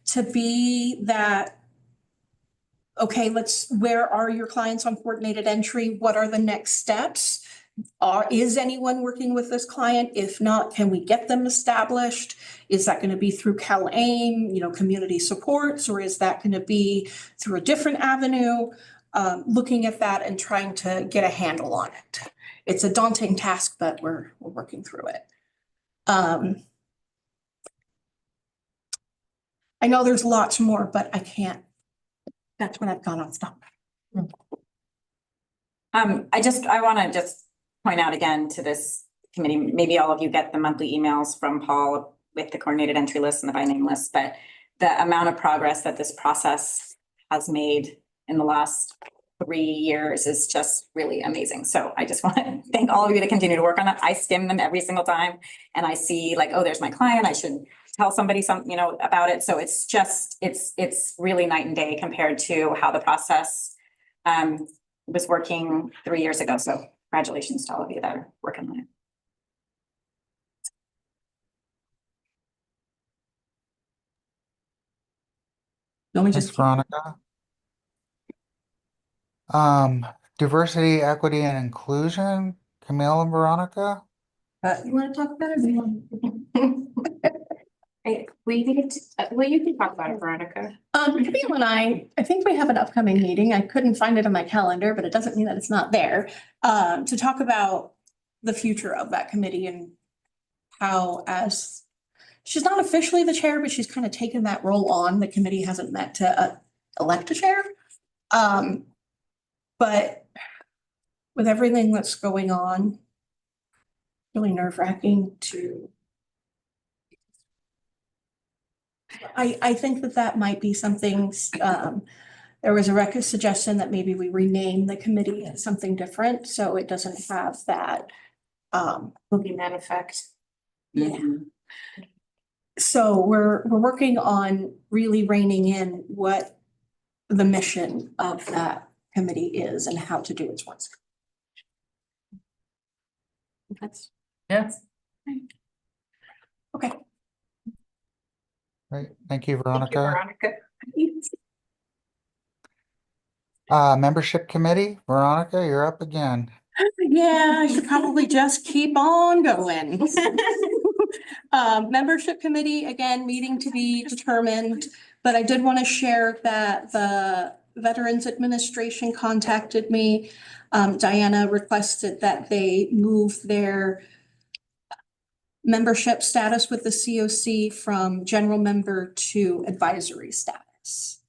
to be that, okay, where are your clients on coordinated entry? What are the next steps? Is anyone working with this client? If not, can we get them established? Is that going to be through CalAIM, community supports, or is that going to be through a different avenue? Looking at that and trying to get a handle on it. It's a daunting task, but we're working through it. I know there's lots more, but I can't. That's when I've gone on stop. I want to just point out again to this committee, maybe all of you get the monthly emails from Paul with the coordinated entry list and the by name list, but the amount of progress that this process has made in the last 3 years is just really amazing. So I just want to thank all of you that continue to work on that. I skim them every single time and I see like, oh, there's my client. I should tell somebody something, about it. So it's just, it's really night and day compared to how the process was working 3 years ago. So congratulations to all of you that are working on it. Let me Thanks, just. Veronica. Diversity, equity, and inclusion, Camille and Veronica. You want to talk about it? Or do you want- Well, you can talk about it, Veronica. Camille and I think we have an upcoming meeting. I couldn't find it on my calendar, but it doesn't mean that it's not there. To talk about the future of that committee and how, as she's not officially the chair, but she's kind of taken that role on. The committee hasn't met to elect a chair. But with everything that's going on, really nerve-wracking to. I think that might be something, there was a suggestion that maybe we rename the committee as something different, so it doesn't have that. Boogeyman effect. Yeah. So we're working on really reining in what the mission of that committee is and how to do its work. That's. Yes. Okay. Great, thank you, Thank you, Veronica. Veronica. Membership committee, Veronica, you're up again. Yeah, I should probably just keep on going. Membership committee, again, meeting to be determined, but I did want to share that the Veterans Administration contacted me. Diana requested that they move their membership status with the COC from general member to advisory status.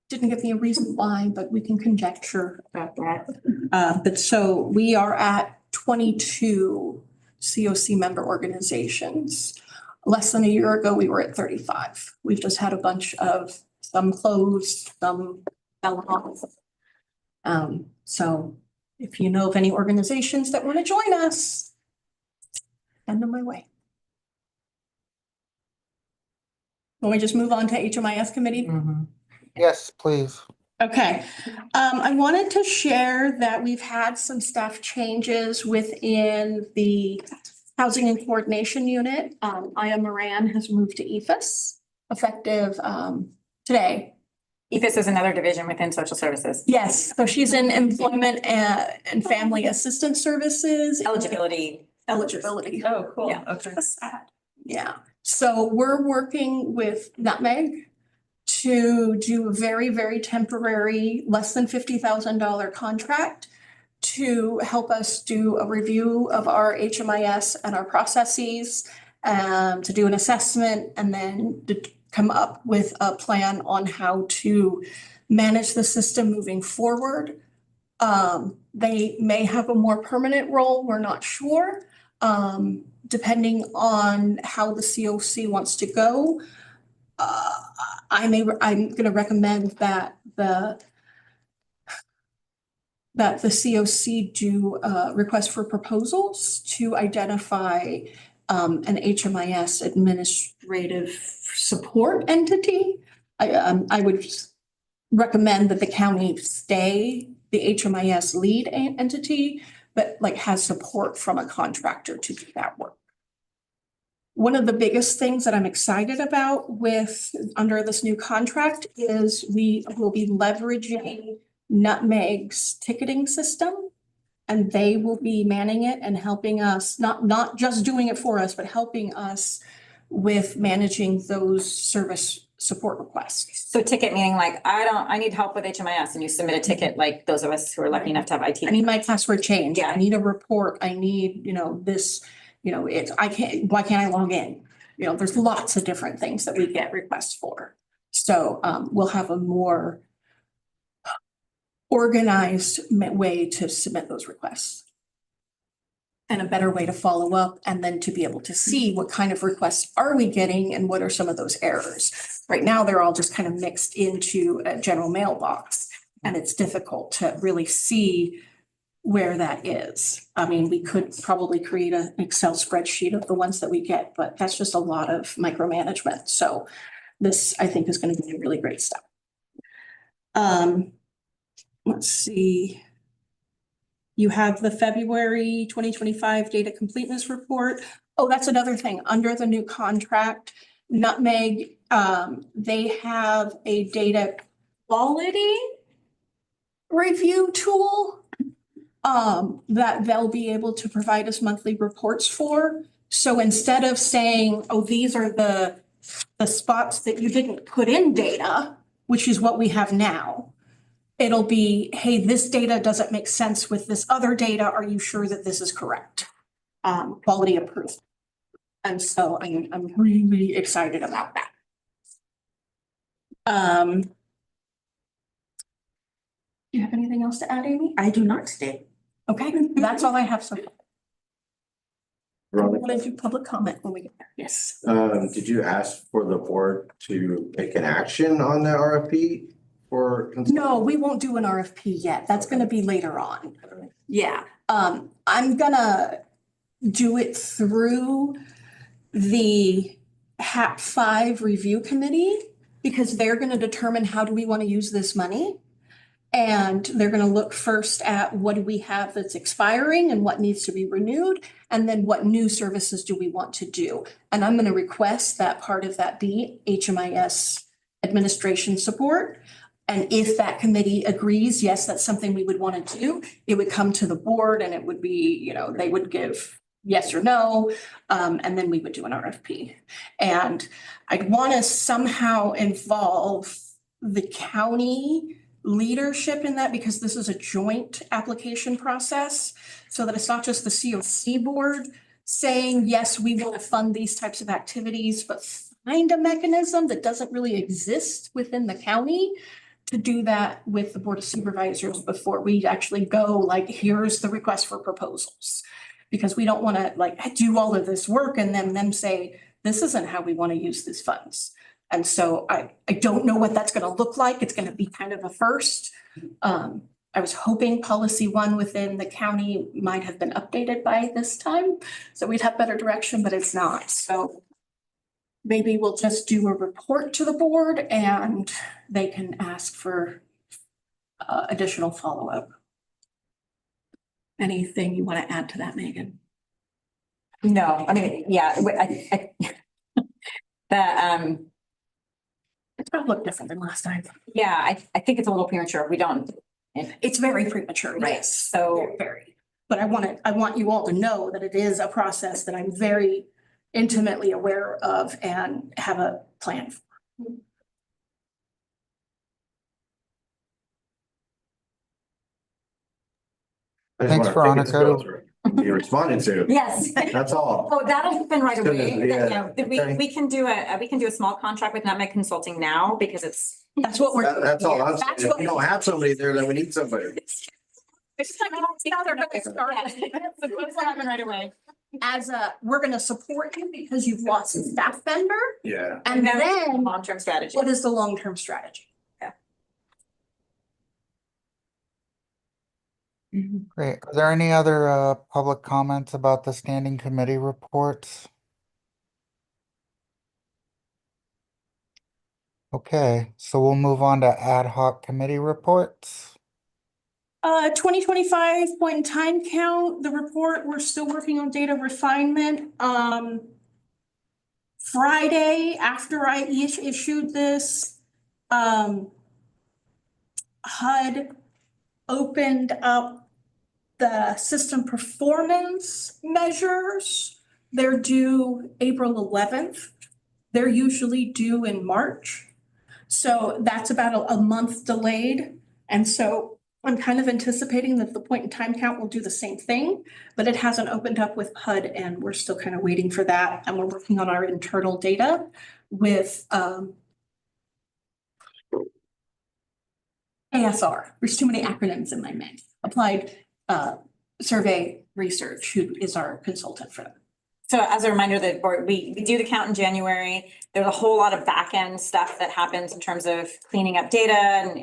Didn't give me a reason why, but we can conjecture about that. But so we are at 22 COC member organizations. Less than a year ago, we were at 35. We've just had a bunch of some closed, some fell off. So if you know of any organizations that want to join us, send them my way. Can we just move on to HMIS committee? Yes, please. Okay, I wanted to share that we've had some staff changes within the Housing and Coordination Unit. Aya Moran has moved to EFAS effective today. EFAS is another division within social services. Yes, so she's in Employment and Family Assistance Services. Eligibility. Oh, cool. Yeah. Okay. Yeah, so we're working with Nutmeg to do a very, very temporary, less than $50,000 contract to help us do a review of our HMIS and our processes, to do an assessment and then to come up with a plan on how to manage the system moving forward. They may have a more permanent role, we're not sure, depending on how the COC wants to go. I'm gonna recommend that that the COC do request for proposals to identify an HMIS administrative support entity. I would recommend that the county stay the HMIS lead entity, but like has support from a contractor to do that work. One of the biggest things that I'm excited about under this new contract is we will be leveraging Nutmeg's ticketing system. And they will be manning it and helping us, not just doing it for us, but helping us with managing those service support requests. So ticket meaning like, I need help with HMIS and you submit a ticket, like those of us who are lucky enough to have IT. I need my password changed. Yeah. I need a report. I need, this, why can't I log in? There's lots of different things that we get requests for. So we'll have a more organized way to submit those requests. And a better way to follow up and then to be able to see what kind of requests are we getting and what are some of those errors. Right now, they're all just kind of mixed into a general mailbox and it's difficult to really see where that is. I mean, we could probably create an Excel spreadsheet of the ones that we get, but that's just a lot of micromanagement. So this, I think, is going to be a really great step. Let's see. You have the February 2025 data completeness report. Oh, that's another thing. Under the new contract, Nutmeg, they have a data quality review tool that they'll be able to provide us monthly reports for. So instead of saying, oh, these are the spots that you didn't put in data, which is what we have now, it'll be, hey, this data doesn't make sense with this other data. Are you sure that this is correct? Quality approved. And so I'm really excited about that. Do you have anything else to add, Amy? I do not today. Okay, that's all I have so far. I'm Veronica, gonna do public comment when we get there. Yes. did you ask for the board to take an action on the RFP for? No, we won't do an RFP yet. That's gonna be later on. Yeah, I'm gonna do it through the HAP 5 review committee because they're gonna determine how do we want to use this money. And they're gonna look first at what do we have that's expiring and what needs to be renewed, and then what new services do we want to do? And I'm gonna request that part of that be HMIS administration support. And if that committee agrees, yes, that's something we would want to do, it would come to the board and it would be, they would give yes or no, and then we would do an RFP. And I'd want to somehow involve the county leadership in that because this is a joint application process so that it's not just the COC board saying, yes, we want to fund these types of activities, but find a mechanism that doesn't really exist within the county to do that with the Board of Supervisors before we actually go like, here's the request for proposals. Because we don't want to like do all of this work and then them say, this isn't how we want to use these funds. And so I don't know what that's going to look like. It's going to be kind of a first. I was hoping policy 1 within the county might have been updated by this time. So we'd have better direction, but it's not. So maybe we'll just do a report to the board and they can ask for additional follow-up. Anything you want to add to that, Megan? No, I mean, yeah, It's gonna look different than last time. yeah, I think it's a little premature. We don't. It's very premature, right? Yes, so Very. But I want you all to know that it is a process that I'm very intimately aware of and have a plan for. I just Thanks, want tickets to go Veronica. through. You responded to, yes. that's all. Oh, that'll happen right As soon away. as- Yeah, okay. we can do a small contract with Nutmeg Consulting now because it's. That's what we're. That's all I'm That's saying. what- If we don't have somebody there, then we need somebody. It's like, What's happen right away? we're gonna support you because you've lost a staff member. Yeah. And then Long-term strategy. what is the long-term strategy? Great. Are there any other public comments about the standing committee reports? Okay, so we'll move on to ad hoc committee reports. 2025 point in time count, the report, we're still working on data refinement. Friday, after I issued this, HUD opened up the system performance measures. They're due April 11th. They're usually due in March. So that's about a month delayed. And so I'm kind of anticipating that the point in time count will do the same thing, but it hasn't opened up with HUD and we're still kind of waiting for that. And we're working on our internal data with ASR. There's too many acronyms in my mind. Applied Survey Research, who is our consultant for them. So as a reminder that we do the count in January, there's a whole lot of back end stuff that happens in terms of cleaning up data and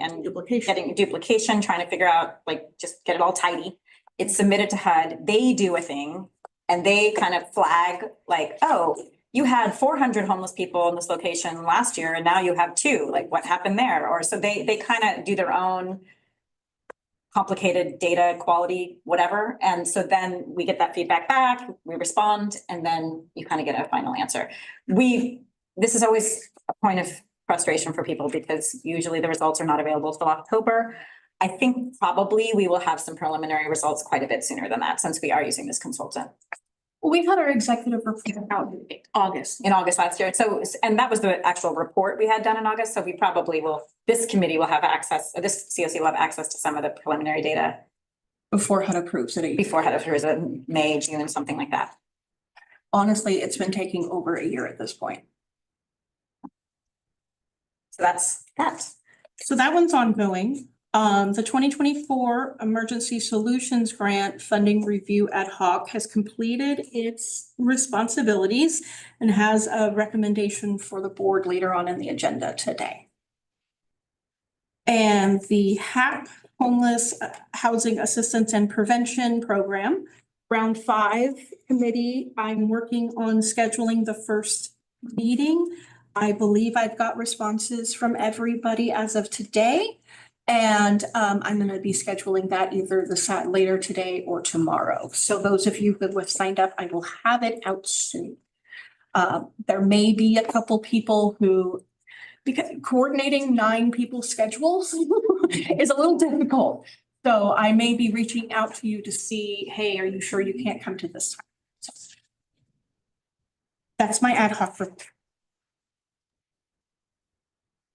getting duplication, trying to figure out, like, just get it all tidy. It's submitted to HUD, they do a thing and they kind of flag like, oh, you had 400 homeless people in this location last year and now you have 2, like what happened there? Or so they kind of do their own complicated data quality, whatever. And so then we get that feedback back, we respond, and then you kind of get a final answer. This is always a point of frustration for people because usually the results are not available till October. I think probably we will have some preliminary results quite a bit sooner than that since we are using this consultant. Well, we've had our executive report out in August. In August last year. So, and that was the actual report we had done in August. So we probably will, this committee will have access, or this COC will have access to some of the preliminary data. Before HUD approves it. Before HUD approves it, May, June, something like that. Honestly, it's been taking over a year at this point. So that's that. So that one's ongoing. The 2024 Emergency Solutions Grant Funding Review Ad Hoc has completed its responsibilities and has a recommendation for the board later on in the agenda today. And the HAP, Homeless Housing Assistance and Prevention Program, Round 5 Committee, I'm working on scheduling the first meeting. I believe I've got responses from everybody as of today. And I'm going to be scheduling that either later today or tomorrow. So those of you who have signed up, I will have it out soon. There may be a couple people who, because coordinating 9 people's schedules is a little difficult. So I may be reaching out to you to see, hey, are you sure you can't come to this time? So that's my ad hoc report.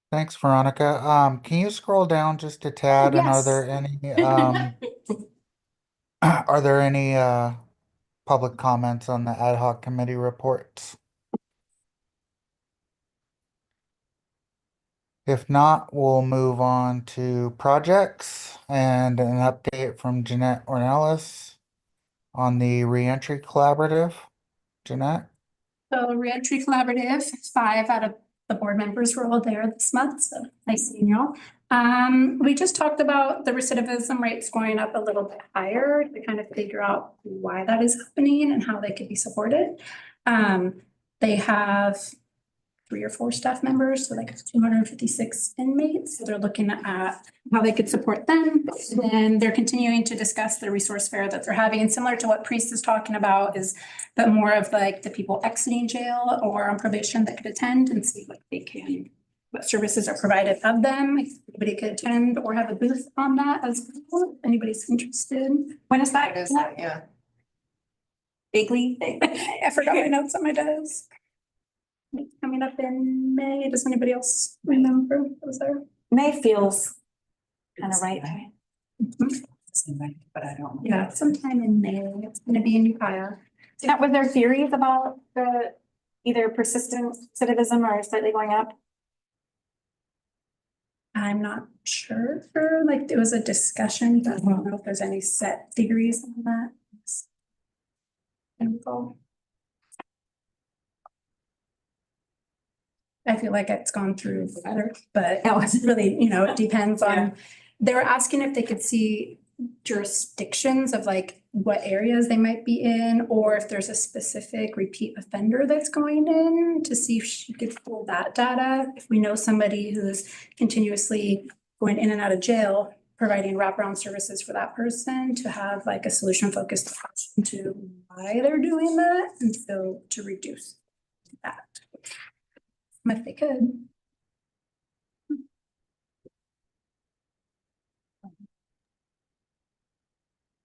Thanks, Veronica. Can you scroll down just a tad and are there any are there any public comments on the ad hoc committee reports? If not, we'll move on to projects and an update from Jeanette Ornelas on the Reentry Collaborative. Jeanette? So Reentry Collaborative, 5 out of the board members were all there this month, so nice seeing y'all. We just talked about the recidivism rates going up a little bit higher to kind of figure out why that is happening and how they could be supported. They have 3 or 4 staff members, so like 256 inmates. So they're looking at how they could support them. And then they're continuing to discuss the resource fair that they're having. And similar to what Priest is talking about is that more of like the people exiting jail or on probation that could attend and see what they can, what services are provided of them. If anybody could attend or have a booth on that as well, if anybody's interested. When is that? Yeah. Vaguely? I forgot my notes on my desk. Coming up in May. Does anybody else remember? Was there? May feels kind of right. But I don't. Yeah, sometime in May. It's gonna be in Ukiah. Was there theories about the either persistent recidivism or slightly going up? I'm not sure. Like, there was a discussion, but I don't know if there's any set theories on that. Info. I feel like it's gone through better, but it was really, it depends on, they were asking if they could see jurisdictions of like what areas they might be in, or if there's a specific repeat offender that's going in, to see if she could pull that data. If we know somebody who's continuously going in and out of jail, providing wraparound services for that person, to have like a solution focused into why they're doing that, and so to reduce that. If they could.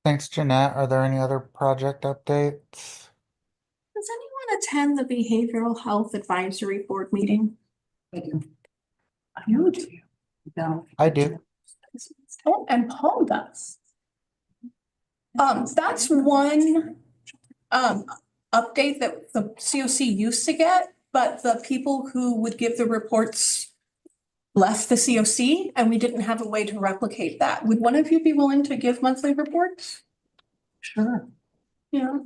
Thanks, Jeanette. Are there any other project updates? Does anyone attend the Behavioral Health Advisory Board meeting? I do. You do. No. I do. Oh, and Paul does. That's one update that the COC used to get, but the people who would give the reports left the COC and we didn't have a way to replicate that. Would one of you be willing to give monthly reports? Sure. Yeah.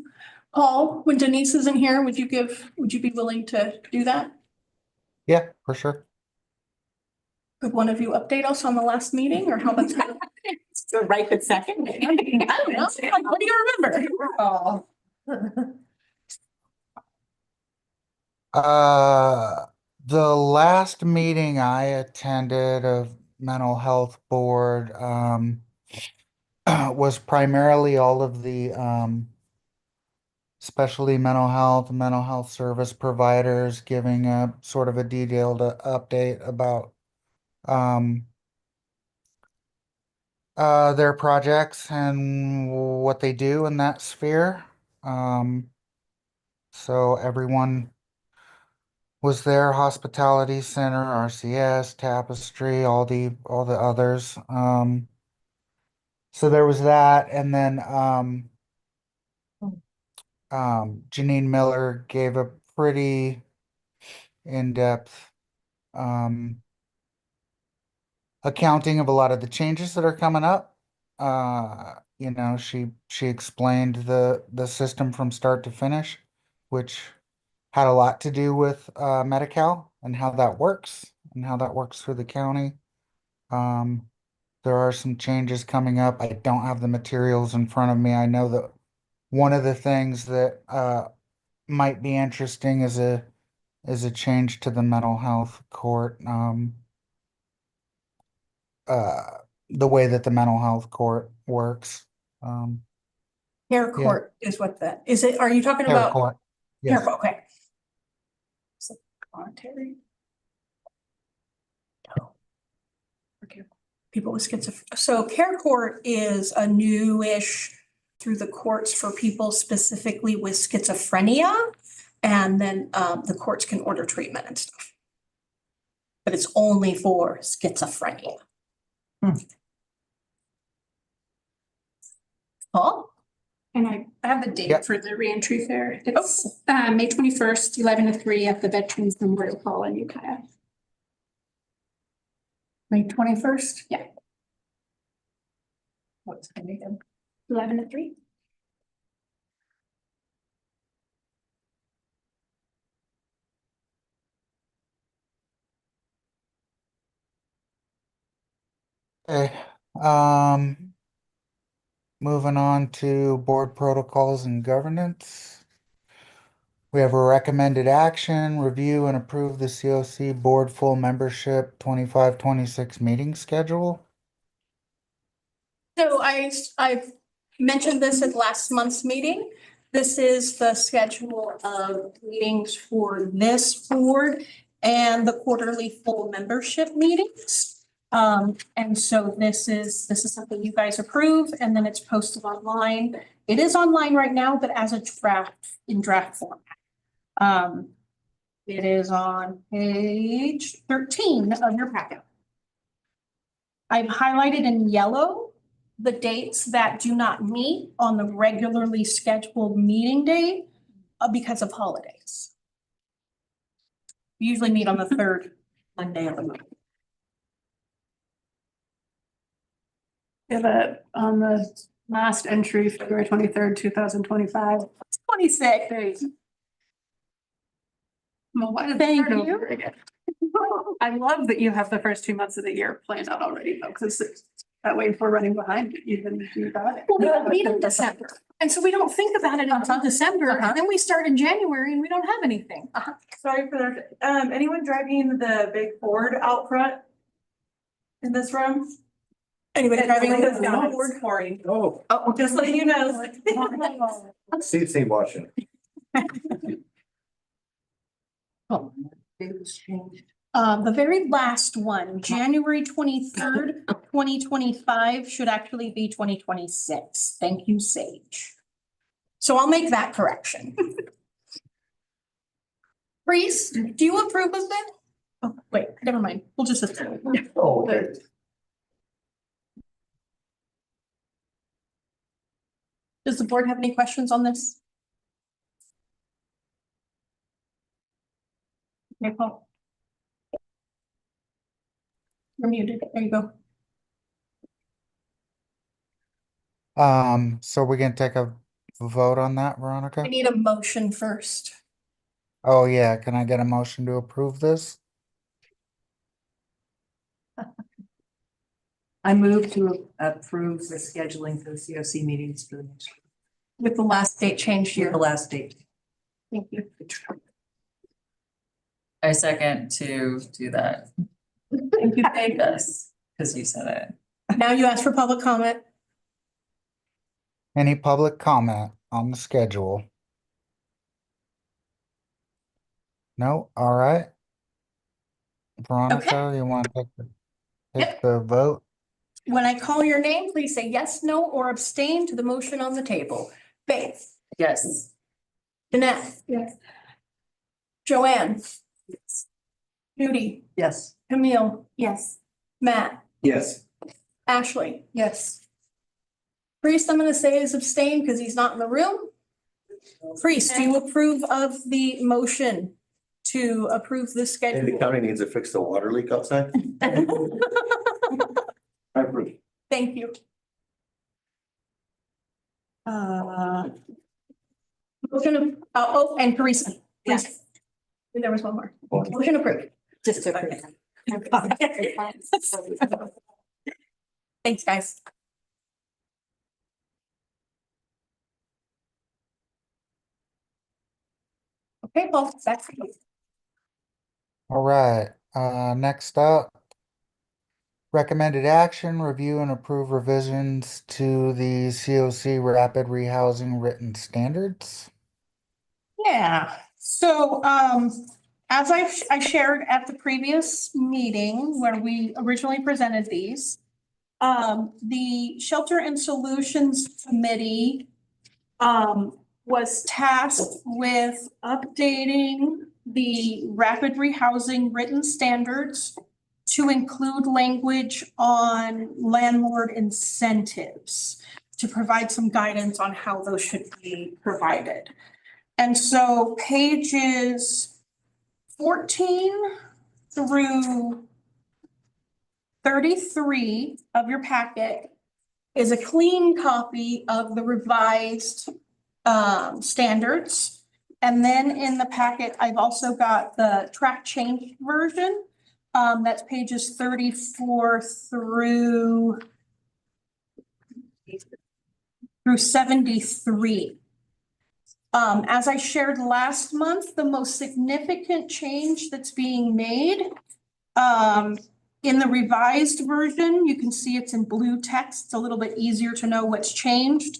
Paul, when Denise isn't here, would you be willing to do that? Yeah, for sure. Could one of you update us on the last meeting or how that's going? So right this second. I don't know. Like, what do you remember? Oh. The last meeting I attended of mental health board, was primarily all of the, especially mental health service providers giving a sort of a detailed update about, their projects and what they do in that sphere. So everyone was there, Hospitality Center, RCS, Tapestry, all the others. So there was that, and then Janine Miller gave a pretty in-depth accounting of a lot of the changes that are coming up. You know, she explained the system from start to finish, which had a lot to do with Medi-Cal and how that works through the county. There are some changes coming up. I don't have the materials in front of me. I know that one of the things that might be interesting is a change to the mental health court. The way that the mental health court works. Hair Yeah. court is what that, is it, are you talking Hair about? court. Hair Yes. court, okay. So, voluntary. No. Okay. People with schizophrenia. So care court is a newish through the courts for people specifically with schizophrenia. And then the courts can order treatment and stuff. But it's only for schizophrenia. Paul? And I have the date Yep. for the reentry fair. It's May 21st, 11 to 3 at the Veterans Memorial Hall in Ukiah. May 21st? Yeah. What's the name again? 11 to 3. Okay. Moving on to board protocols and governance. We have a recommended action, review and approve the COC board full membership 25-26 meeting schedule. So I've mentioned this at last month's meeting. This is the schedule of meetings for this board and the quarterly full membership meetings. And so this is something you guys approve and then it's posted online. It is online right now, but as a draft, in draft format. It is on page 13 of your packet. I've highlighted in yellow the dates that do not meet on the regularly scheduled meeting date because of holidays. We usually meet on the third Monday of the month. On the last entry, February 23rd, 2025. 26. Well, why did Thank that you. over again? I love that you have the first 2 months of the year planned out already, though, because That way if we're running behind, you can do that. Well, we don't meet in December. And so we don't think about it until December, and then we start in January and we don't have anything. Sorry for that. Anyone driving the big Ford out front? In this room? Anybody driving a It's Ford? Ford pouring. Oh, Oh, just letting you know. see watching. Oh. The very last one, January 23rd, 2025 should actually be 2026. Thank you, Sage. So I'll make that correction. Reese, do you approve of that? Oh, wait, never mind. We'll just assume. Oh, okay. Does the board have any questions on this? Okay, Paul. You're muted. There you go. So we're gonna take a vote on that, Veronica? I need a motion first. Oh, yeah, can I get a motion to approve this? I move to approve the scheduling for the COC meetings for the next year. With the last date changed With here. the last date. Thank you. I second to do that. Thank you, Peg. Yes, because you said it. Now you ask for public comment. Any public comment on the schedule? No, all right. Veronica, you want to take the vote? When I call your name, please say yes, no, or abstain to the motion on the table. Faith, Yes. Jeanette. Yes. Joanne. Judy, Yes. Camille, Yes. Matt, Yes. Ashley. Yes. Priest, I'm gonna say is abstain because he's not in the room. Priest, do you approve of the motion to approve the Maybe the schedule? county needs to fix the water leak outside. I approve. Thank you. Motion, oh, and Teresa. Yes. There was one more. Motion approved. Just to approve. Thanks, guys. Okay, Paul, back to you. All right, next up. Recommended action, review and approve revisions to the COC rapid rehousing written standards. Yeah, so as I shared at the previous meeting where we originally presented these, the Shelter and Solutions Committee was tasked with updating the rapid rehousing written standards to include language on landlord incentives to provide some guidance on how those should be provided. And so pages 14 through 33 of your packet is a clean copy of the revised standards. And then in the packet, I've also got the track change version. That's pages 34 through 73. As I shared last month, the most significant change that's being made in the revised version, you can see it's in blue text. It's a little bit easier to know what's changed.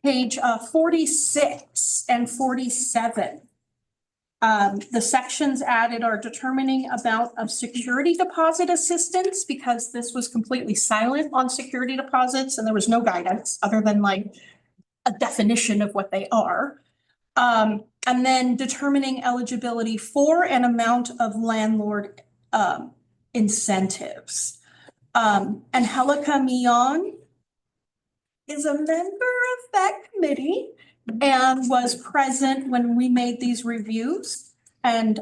Page 46 and 47. The sections added are determining amount of security deposit assistance because this was completely silent on security deposits and there was no guidance other than like a definition of what they are. And then determining eligibility for an amount of landlord incentives. Angelica Mion is a member of that committee and was present when we made these reviews. And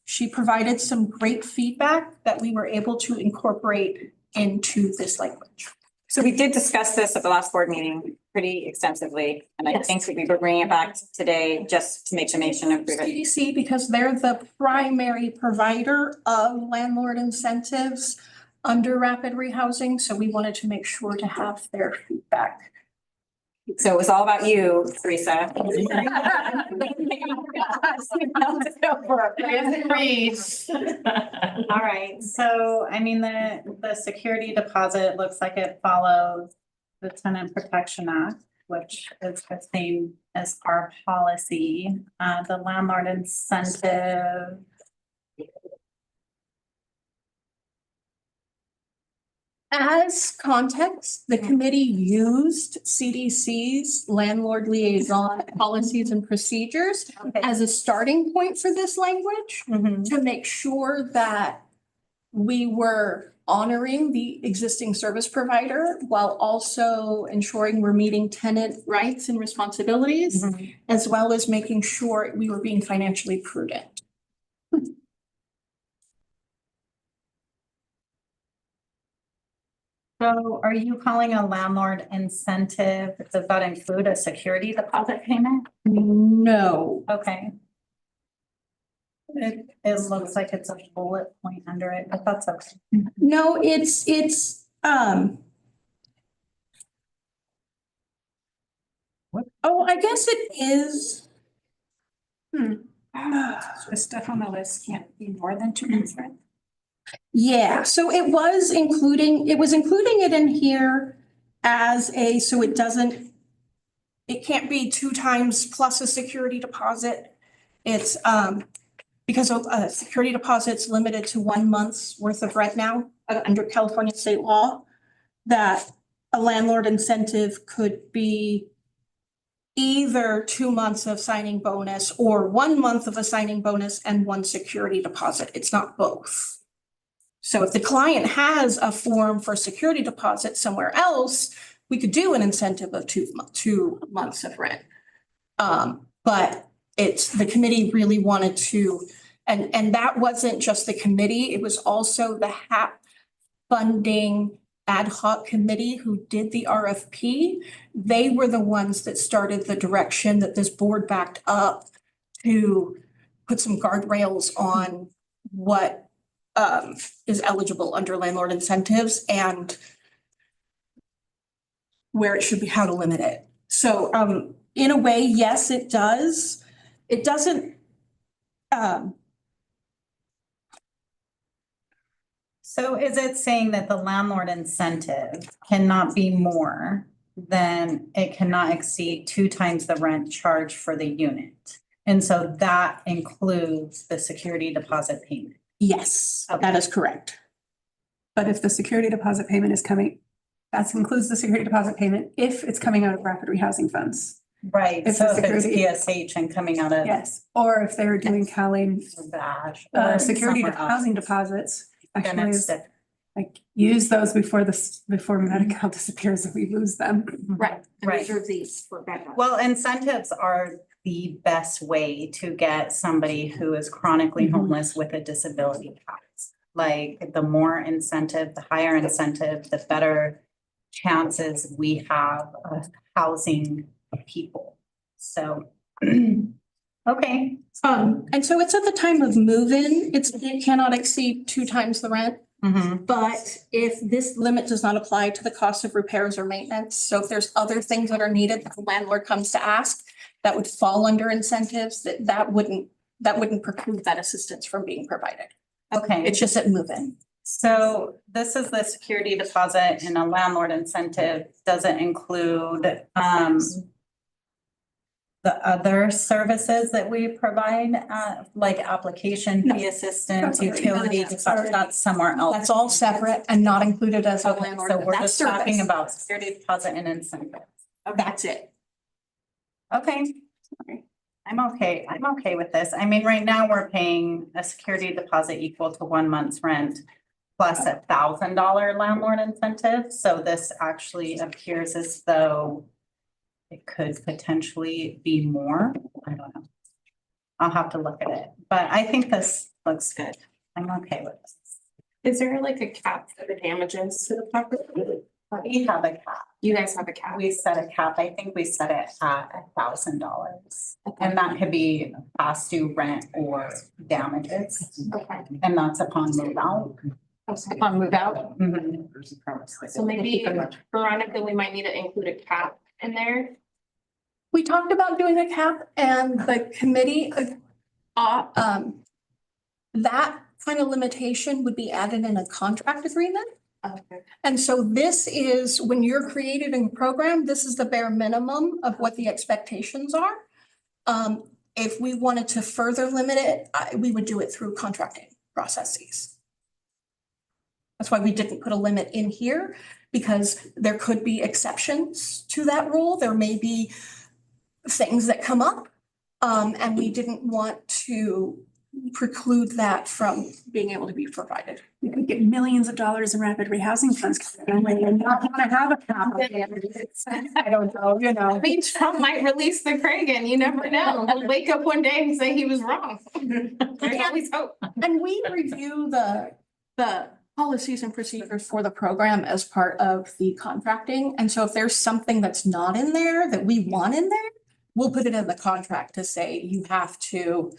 she provided some great feedback that we were able to incorporate into this language. So we did discuss this at the last board meeting pretty extensively, and I think we were bringing it back today just to make some mention of it. CDC, because they're the primary provider of landlord incentives, under rapid rehousing, so we wanted to make sure to have their feedback. So it was all about you, Teresa. All right, so I mean, the security deposit looks like it follows the Tenant Protection Act, which is the same as our policy. The landlord incentive. As context, the committee used CDC's landlord liaison policies and procedures as a starting point for this language to make sure that we were honoring the existing service provider while also ensuring we're meeting tenant rights and responsibilities, as well as making sure we were being financially prudent. So are you calling a landlord incentive, does that include a security deposit payment? No. Okay. It looks like it's a bullet point under it, but that's okay. No, it's, oh, I guess it is. The stuff on the list can't be more than 2 months, right? Yeah, so it was including it in here as a, so it can't be 2 times plus a security deposit. It's, because a security deposit's limited to 1 month's worth of rent now, under California state law, that a landlord incentive could be either 2 months of signing bonus or 1 month of a signing bonus and 1 security deposit. It's not both. So if the client has a form for security deposit somewhere else, we could do an incentive of 2 months of rent. But the committee really wanted to, and that wasn't just the committee, it was also the HAP funding ad hoc committee who did the RFP. They were the ones that started the direction that this board backed up to put some guardrails on what is eligible under landlord incentives and where it should be, how to limit it. So in a way, yes, it does. It doesn't. So is it saying that the landlord incentive cannot be more than it cannot exceed 2 times the rent charged for the unit? And so that includes the security deposit payment? Yes, that is correct. But if the security deposit payment is coming, that includes the security deposit payment if it's coming out of rapid rehousing funds. Right, If so the if it's security- PSH and coming out of. Yes, or if they're doing Cali, Bash. security somewhere else, housing deposits, then actually it's is different. like use those before Medi-Cal disappears and we lose them. Right. And Right. reserve these for backup. Well, incentives are the best way to get somebody who is chronically homeless with a disability tax. Like the more incentive, the higher incentive, the better chances we have of housing people. So, okay. And so it's at the time of move-in, it cannot exceed 2 times the rent. But if this limit does not apply to the cost of repairs or maintenance, so if there's other things that are needed, that the landlord comes to ask, that would fall under incentives, that wouldn't preclude that assistance from being provided. Okay. It's just at move-in. So this is the security deposit and a landlord incentive doesn't include the other services that we provide, like application fee assistance, utility, that's somewhere else. That's all separate and not included as a Okay, landlord. so we're That's just talking service. about security deposit and incentive. That's it. Okay. I'm okay with this. I mean, right now we're paying a security deposit equal to 1 month's rent plus $1,000 landlord incentive. So this actually appears as though it could potentially be more. I don't know. I'll have to look at it, but I think this looks good. I'm okay with this. Is there like a cap for the damages to the property? We have a cap. You guys have a cap? We set a cap. I think we set it at $1,000. And that could be past due rent or damages. Okay. And that's upon move out. Upon move out. Mhm. So maybe Veronica, we might need to include a cap in there. We talked about doing a cap and the committee, that kind of limitation would be added in a contract agreement. Okay. And so this is, when you're creating a program, this is the bare minimum of what the expectations are. If we wanted to further limit it, we would do it through contracting processes. That's why we didn't put a limit in here, because there could be exceptions to that rule. There may be things that come up. And we didn't want to preclude that from being able to be provided. We could get millions of dollars in rapid rehousing funds. And we not want to have a cap. I don't know, you know. I mean, Trump might release the Kragan, you never know. He'll wake up one day and say he was wrong. There's always hope. And we review the policies and procedures for the program as part of the contracting. And so if there's something that's not in there that we want in there, we'll put it in the contract to say you have to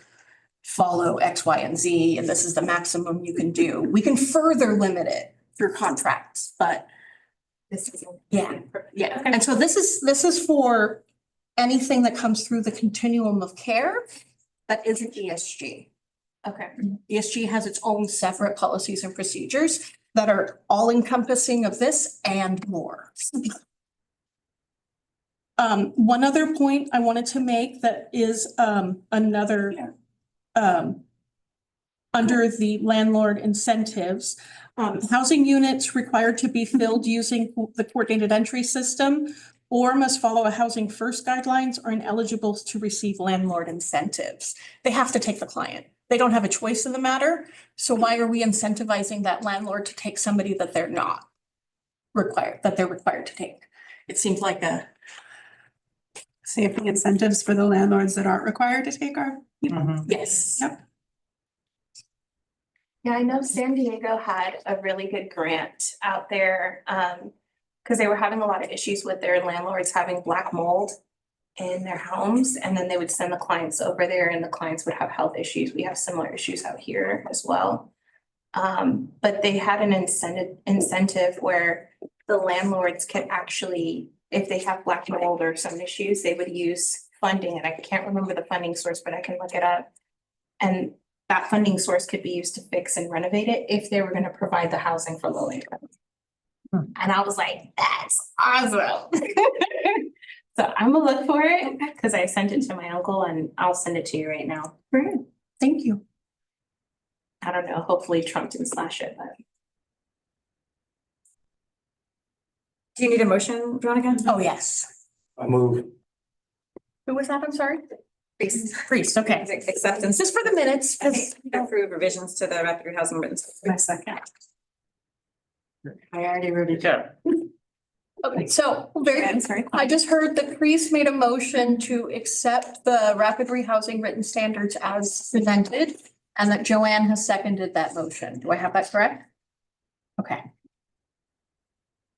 follow X, Y, and Z, and this is the maximum you can do. We can further limit it through contracts, but This is. yeah. And so this is for anything that comes through the continuum of care that isn't ESG. Okay. ESG has its own separate policies and procedures that are all encompassing of this and more. One other point I wanted to make that is another under the landlord incentives, housing units required to be filled using the coordinated entry system or must follow a housing first guidelines are ineligible to receive landlord incentives. They have to take the client. They don't have a choice in the matter. So why are we incentivizing that landlord to take somebody that they're not required, that they're required to take? It seems like a Safety incentives for the landlords that aren't required to take our. yes. Yep. Yeah, I know San Diego had a really good grant out there, because they were having a lot of issues with their landlords having black mold in their homes, and then they would send the clients over there and the clients would have health issues. We have similar issues out here as well. But they had an incentive where the landlords could actually, if they have black mold or some issues, they would use funding, and I can't remember the funding source, but I can look it up. And that funding source could be used to fix and renovate it if they were gonna provide the housing for low income. And I was like, that's awesome. So I'm gonna look for it, because I sent it to my uncle and I'll send it to you right now. Great. Thank you. I don't know, hopefully Trump didn't slash it, but. Do you need a motion, Veronica? Oh, yes. I move. Who was that? I'm sorry. Priest, okay. Acceptance. Just for the minutes, because Approve revisions to the rapid rehousing written. My second. I already wrote it down. okay, so very, Sorry. I just heard the priest made a motion to accept the rapid rehousing written standards as presented, and that Joanne has seconded that motion. Do I have that correct? Okay.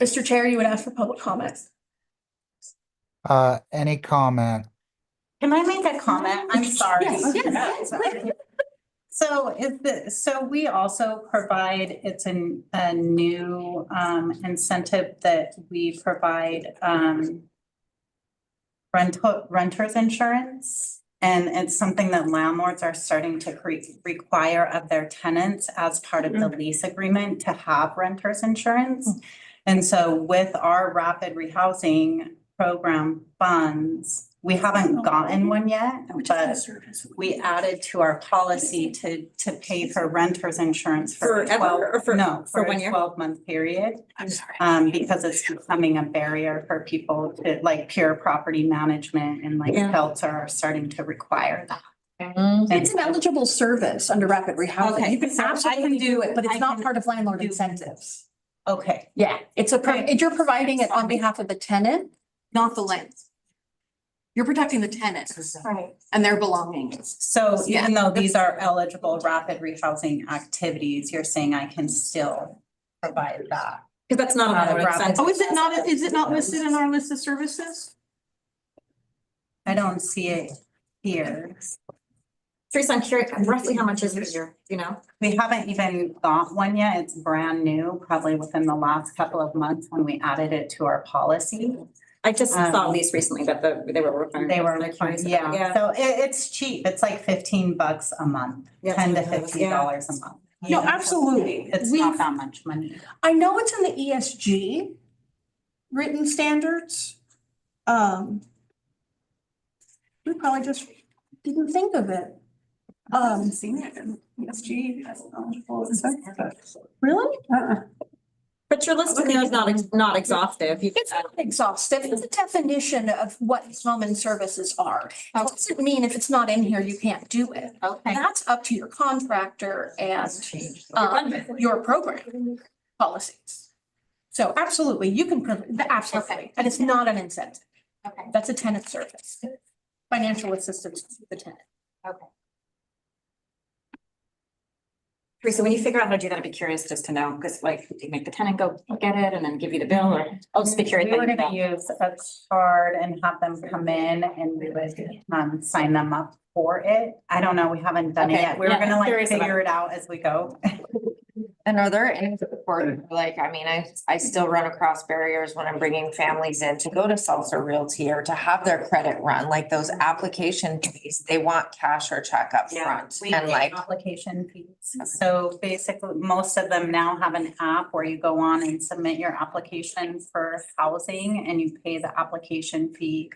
Mr. Chair, you would ask for public comments. Any comment? Can I make a comment? I'm sorry. Yes. So we also provide, it's a new incentive that we provide renters insurance. And it's something that landlords are starting to require of their tenants as part of the lease agreement to have renters insurance. And so with our rapid rehousing program funds, we haven't gotten one yet, but we added to our policy to pay for renters insurance for Forever or for 1 year? 12-month period. I'm sorry. Because it's becoming a barrier for people to, like, pure property management and like shelter are starting to require that. It's an eligible service under rapid rehousing. Okay, You can so I can absolutely do it, but it's I not can part of landlord do- incentives. Okay, Yeah, it's you're providing it on behalf of the tenant, not the land. You're protecting the tenant Right. and their belongings. so even though these are eligible rapid rehousing activities, you're saying I can still provide that? Because that's not Not a a rapid- incentive. Oh, is it not listed in our list of services? I don't see it here. Teresa, I'm curious, roughly how much is it here, you know? We haven't even got one yet. It's brand new, probably within the last couple of months when we added it to our policy. I just saw these recently that they were requiring. They were, yeah, so it's cheap. It's like $15 a month, Yeah, $10 to yeah. $15 a month. No, absolutely. It's not that much money. I know it's in the ESG written standards. We probably just didn't think of it. Seen it in ESG as eligible as Really? But your list in there is not exhaustive. It's not exhaustive. It's a definition of what common services are. It doesn't mean if it's not in here, you can't do it. Okay. That's up to your contractor and your program policies. So absolutely, you can, absolutely, and it's not an incentive. Okay. That's a tenant service. Financial assistance to the tenant. Okay. Teresa, when you figure out how to do that, I'd be curious just to know, because like, do you make the tenant go get it and then give you the bill, or I'll just be curious. We were gonna use a card and have them come in and we would sign them up for it. I don't know, we haven't done it Okay, yet. We were yeah, gonna like curious about figure it out as we go. And are there any support, like, I mean, I still run across barriers when I'm bringing families in to go to Seltzer Realty or to have their credit run, like those application fees, they want cash or check up front. We And pay like, application fees. So basically, most of them now have an app where you go on and submit your application for housing and you pay the application fee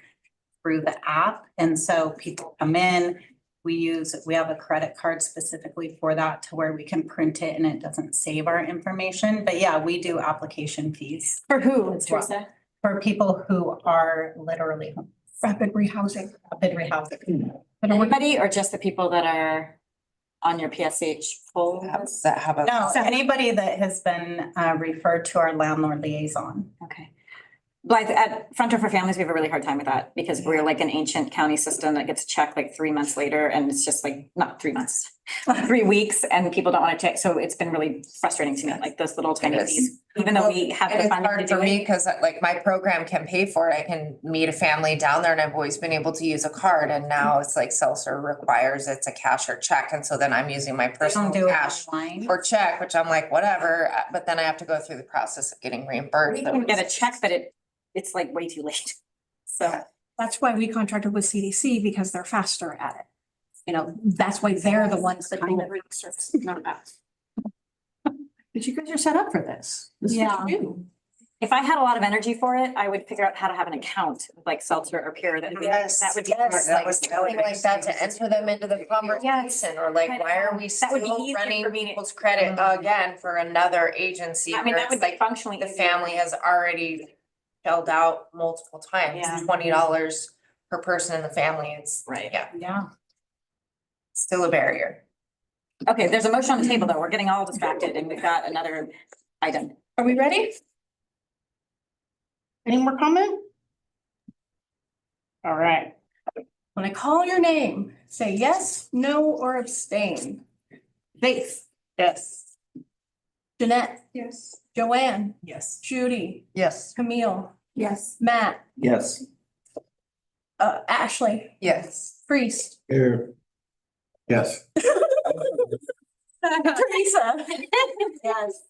through the app. And so people come in, we have a credit card specifically for that to where we can print it and it doesn't save our information. But yeah, we do application fees For who, as well. Teresa? For people who are literally Rapid rehousing. rapid rehousing. Anybody or just the people that are on your PSH poll? that have a. No, anybody that has been referred to our landlord liaison. Okay. Blythe, at Frontier for Families, we have a really hard time with that because we're like an ancient county system that gets checked like 3 months later and it's just like, not 3 months, 3 weeks and people don't want to check. So it's been really frustrating to me, like those little tiny It is. fees, even though we have And the it's funding to hard do for me it. because like my program can pay for it. I can meet a family down there and I've always been able to use a card. And now it's like Seltzer requires it's a cash or check. And so then I'm using my They personal don't do it cash online. or check, which I'm like, whatever. But then I have to go through the process of getting reimbursed. We can get a check, but it's like way too late. So That's why we contracted with CDC because they're faster at it. You know, that's why they're the ones that deliver the service, not us. But you guys are set up for this. This is what you do. if I had a lot of energy for it, I would figure out how to have an account like Seltzer or Pure. That would be, that would be. Like something like that to enter them into the conversation, or like, why are we That would be still easier running for me to- people's credit again for another agency? I mean, where that would it's be like functionally. the easier. family has already shelled out multiple times, Yeah. $20 per person in the family. It's Right. Yeah. still a barrier. Okay, there's a motion on the table though. We're getting all distracted and we've got another item. Are we ready? Any more comment? All right. When I call your name, say yes, no, or abstain. Faith. Yes. Jeanette. Yes. Joanne. Yes. Judy. Yes. Camille. Yes. Matt. Yes. Ashley. Yes. Priest. Here. Yes. Teresa. Yes.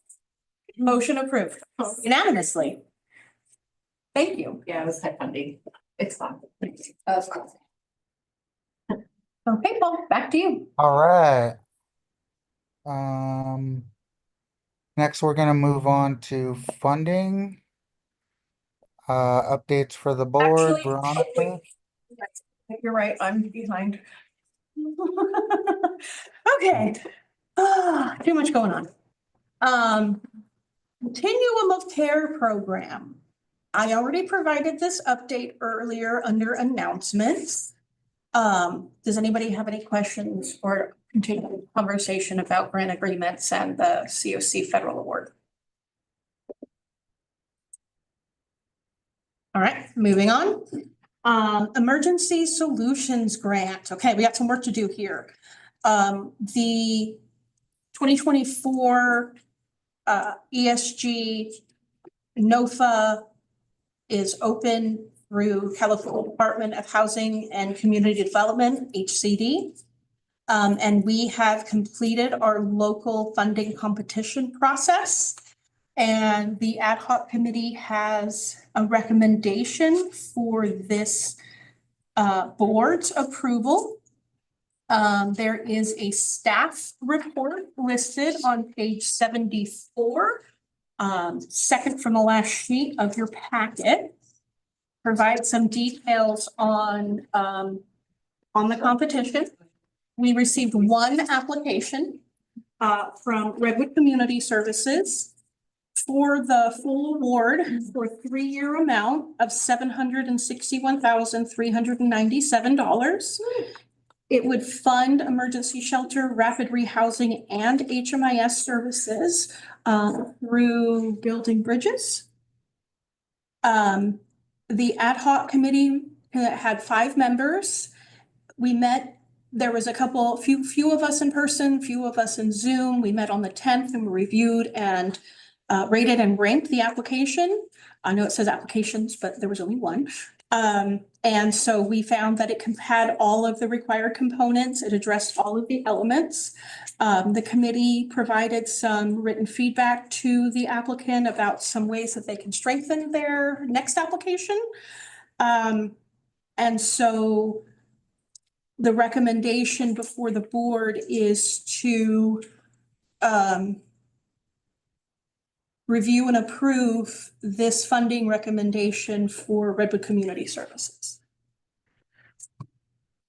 Motion approved unanimously. Thank you. Yeah, it was type funding. It's fun. Of course. Okay, Paul, back to you. All right. Next, we're gonna move on to funding. Updates for the board, Actually, Veronica. You're right, I'm behind. Okay. Too much going on. Continuum of Care Program. I already provided this update earlier under announcements. Does anybody have any questions or continuing conversation about grant agreements and the COC federal award? All right, moving on. Emergency Solutions Grant. Okay, we got some work to do here. The 2024 ESG NOFA is open through California Department of Housing and Community Development, HCD. And we have completed our local funding competition process. And the ad hoc committee has a recommendation for this board's approval. There is a staff report listed on page 74, second from the last sheet of your packet. Provide some details on the competition. We received one application from Redwood Community Services for the full award for a 3-year amount of $761,397. It would fund emergency shelter, rapid rehousing, and HMIS services through building bridges. The ad hoc committee had 5 members. We met, there was few of us in person, few of us in Zoom. We met on the 10th and reviewed and rated and ranked the application. I know it says applications, but there was only one. And so we found that it had all of the required components. It addressed all of the elements. The committee provided some written feedback to the applicant about some ways that they can strengthen their next application. And so the recommendation before the board is to review and approve this funding recommendation for Redwood Community Services.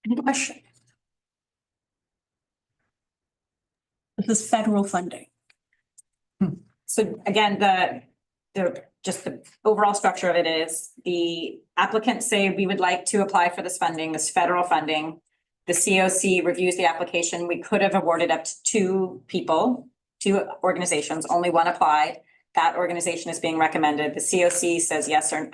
Any question? This is federal funding. So again, the just the overall structure of it is the applicants say we would like to apply for this funding, this federal funding. The COC reviews the application. We could have awarded up to 2 people, 2 organizations, only one applied. That organization is being recommended. The COC says yes or,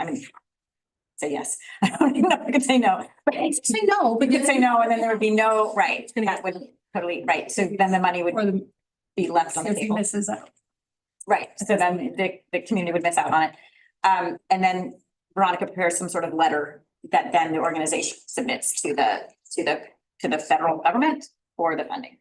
say yes. I don't even know if I could say no. But Say no, we could say no, and then there would be no, right, that would totally, right, so then the money would be left on the table. Misses out. Right, so then the community would miss out on it. And then Veronica prepares some sort of letter that then the organization submits to the federal government for the funding.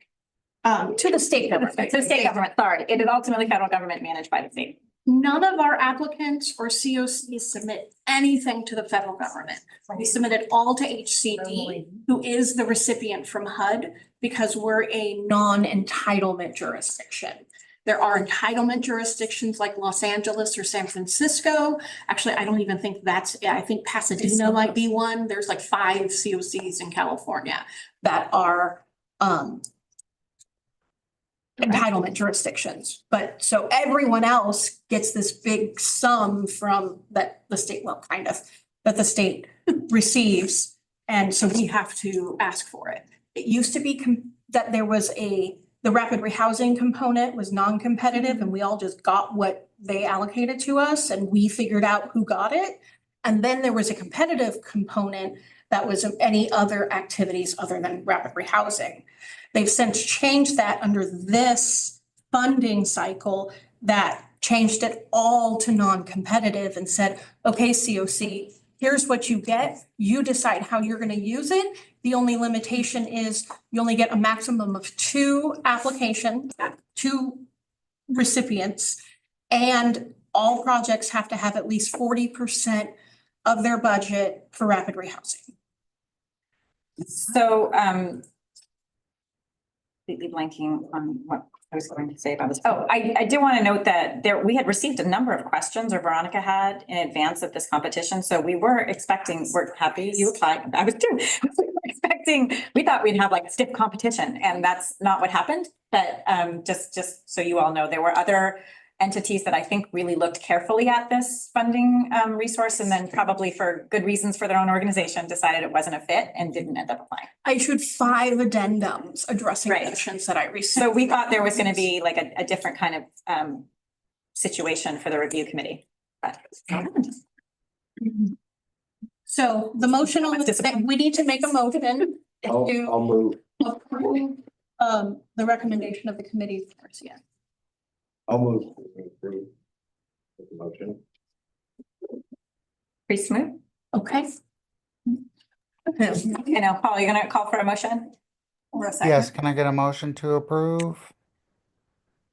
To the state government. To the state government, sorry, it is ultimately federal government managed by the state. None of our applicants or COCs submit anything to the federal government. We submit it all to HCD, who is the recipient from HUD, because we're a non-entitlement jurisdiction. There are entitlement jurisdictions like Los Angeles or San Francisco. Actually, I don't even think I think Pasadena might be one. There's like 5 COCs in California that are entitlement jurisdictions. But so everyone else gets this big sum from that the state, well, kind of, that the state receives. And so we have to ask for it. It used to be that there was the rapid rehousing component was non-competitive and we all just got what they allocated to us and we figured out who got it. And then there was a competitive component that was any other activities other than rapid rehousing. They've since changed that under this funding cycle that changed it all to non-competitive and said, okay, COC, here's what you get. You decide how you're going to use it. The only limitation is you only get a maximum of 2 applications, 2 recipients, and all projects have to have at least 40% of their budget for rapid rehousing. So, completely blanking on what I was going to say about this. Oh, I do want to note that we had received a number of questions, or Veronica had, in advance of this competition. So we were expecting, we're happy you applied. I was too. We thought we'd have like a stiff competition, and that's not what happened. But just so you all know, there were other entities that I think really looked carefully at this funding resource, and then probably for good reasons for their own organization decided it wasn't a fit and didn't end up applying. I issued 5 addendums addressing questions that I received. So we thought there was going to be like a different kind of situation for the review committee. But so the motion on the, we need to make a motion I'll move. to approve the recommendation of the committee. Yeah. I'll move to approve the motion. Pretty smooth. Okay. You know, Paul, you're gonna call for a motion? Or a second? Yes, can I get a motion to approve?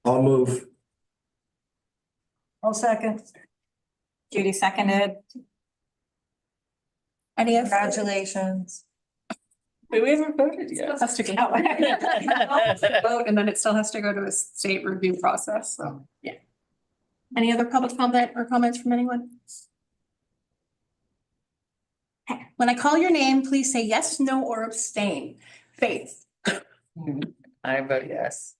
I'll move. I'll second. Judy seconded. Any of? Congratulations. We haven't voted yet. Still has to go. Vote, and then it still has to go to a state review process, so, yeah. Any other public comment or comments from anyone? Okay. When I call your name, please say yes, no, or abstain. Faith, I vote yes.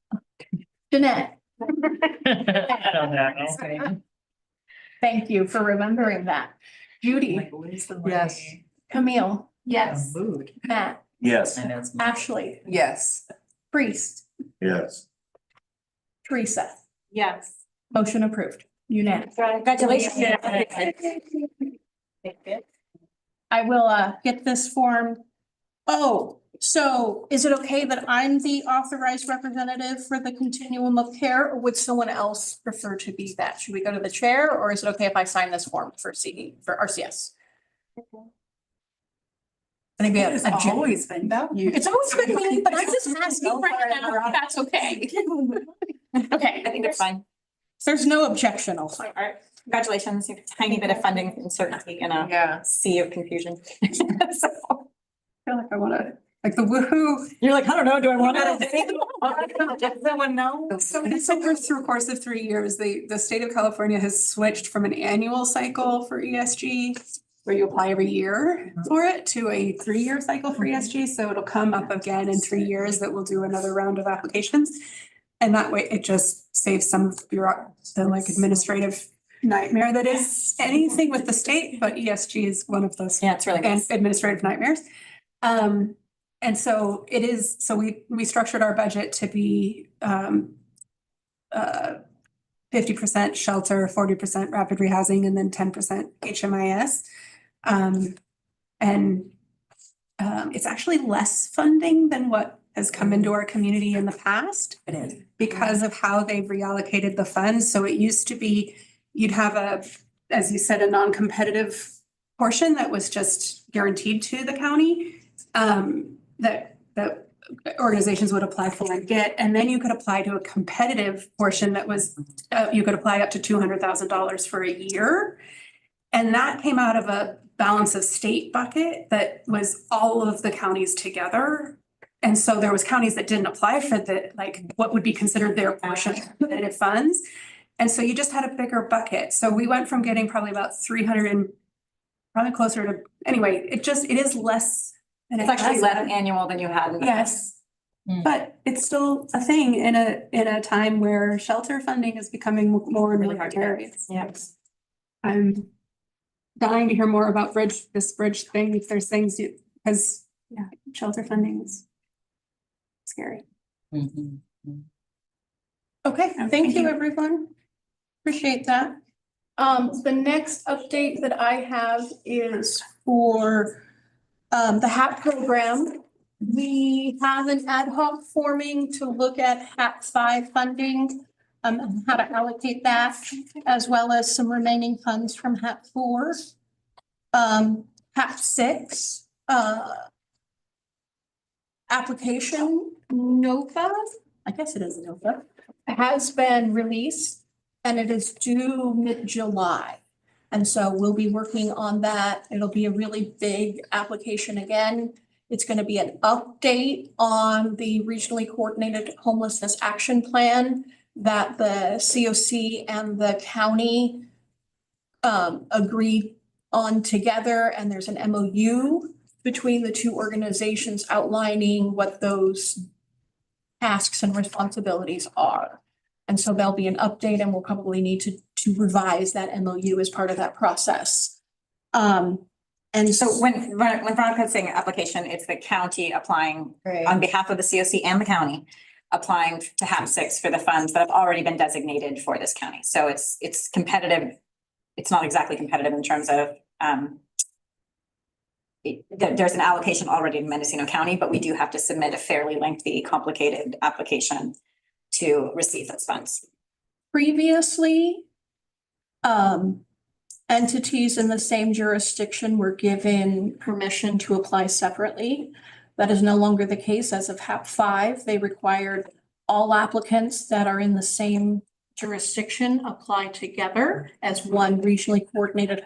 Jeanette, I don't know. thank you for remembering that. Judy, Yes. Camille, Yes. Matt, Yes. I know it's. Ashley, Yes. Priest, Yes. Teresa. Yes. Motion approved. Unanimous. Congratulations. I will get this form. Oh, so is it okay that I'm the authorized representative for the continuum of care, or would someone else prefer to be that? Should we go to the chair, or is it okay if I sign this form for RCS? I think we have. It's always been you. It's always been me, but I'm just asking right now if that's okay. Okay. I think it's fine. If there's no objection, I'll sign. All right, congratulations, you have a tiny bit of funding uncertainty in a sea of confusion. So, I feel like I wanna, like the woohoo. you're like, I don't know, do I want to? Does someone know? So through a course of 3 years, the state of California has switched from an annual cycle for ESG, where you apply every year for it, to a 3-year cycle for ESG. So it'll come up again in 3 years that we'll do another round of applications. And that way it just saves some of the like administrative nightmare that is anything with the state, but ESG is one of those. Yeah, it's really nice. Administrative nightmares. And so it is, so we structured our budget to be 50% shelter, 40% rapid rehousing, and then 10% HMIS. It's actually less funding than what has come into our community in the past. It is. Because of how they've reallocated the funds. So it used to be, you'd have as you said, a non-competitive portion that was just guaranteed to the county, that organizations would apply for and get, and then you could apply to a competitive portion that was, you could apply up to $200,000 for a year. And that came out of a balance of state bucket that was all of the counties together. And so there was counties that didn't apply for what would be considered their portion of competitive funds. And so you just had a bigger bucket. So we went from getting probably about 300 and probably closer to, anyway, it is less. It's actually less annual than you had. Yes. But it's still a thing in a time where shelter funding is becoming more and Really more hard to get. precarious. Yes. I'm dying to hear more about this bridge thing, if there's things because shelter funding is scary. Okay, thank you, everyone. Appreciate that. The next update that I have is for the HAP program. We have an ad hoc forming to look at HAP 5 funding, and how to allocate that, as well as some remaining funds from HAP 4. HAP 6, application NOFA, I guess it is NOFA, has been released and it is due mid-July. And so we'll be working on that. It'll be a really big application again. It's going to be an update on the regionally coordinated homelessness action plan that the COC and the county agreed on together. And there's an MOU between the two organizations outlining what those tasks and responsibilities are. And so there'll be an update and we'll probably need to revise that MOU as part of that process. And So when Veronica's saying application, it's the county applying on behalf of the COC and the county, applying to HAP 6 for the funds that have already been designated for this county. So it's competitive. It's not exactly competitive in terms of there's an allocation already in Mendocino County, but we do have to submit a fairly lengthy, complicated application to receive those funds. previously, entities in the same jurisdiction were given permission to apply separately. That is no longer the case as of HAP 5. They required all applicants that are in the same jurisdiction apply together as one regionally coordinated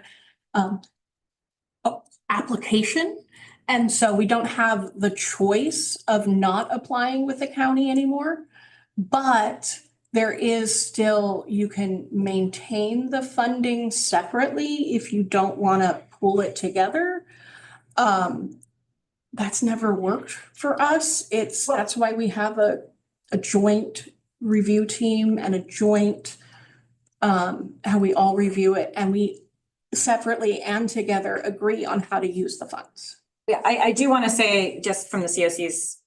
application. And so we don't have the choice of not applying with the county anymore. But there is still, you can maintain the funding separately if you don't want to pull it together. That's never worked for us. That's why we have a joint review team and a joint, how we all review it, and we separately and together agree on how to use the funds. Yeah, I do want to say, just from the COC's,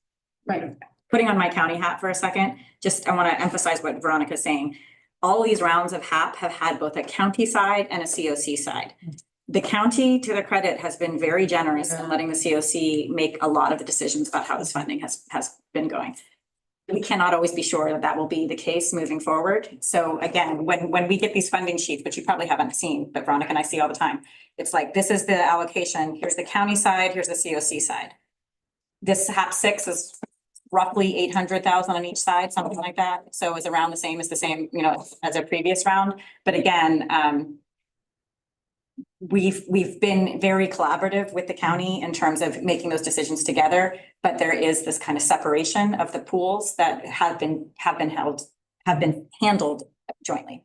Right. putting on my county hat for a second, I want to emphasize what Veronica's saying. All these rounds of HAP have had both a county side and a COC side. The county, to their credit, has been very generous in letting the COC make a lot of the decisions about how this funding has been going. We cannot always be sure that will be the case moving forward. So again, when we get these funding sheets, which you probably haven't seen, but Veronica and I see all the time, it's like, this is the allocation, here's the county side, here's the COC side. This HAP 6 is roughly 800,000 on each side, something like that. So it's around the same as as a previous round. But again, we've been very collaborative with the county in terms of making those decisions together, but there is this kind of separation of the pools that have been handled jointly.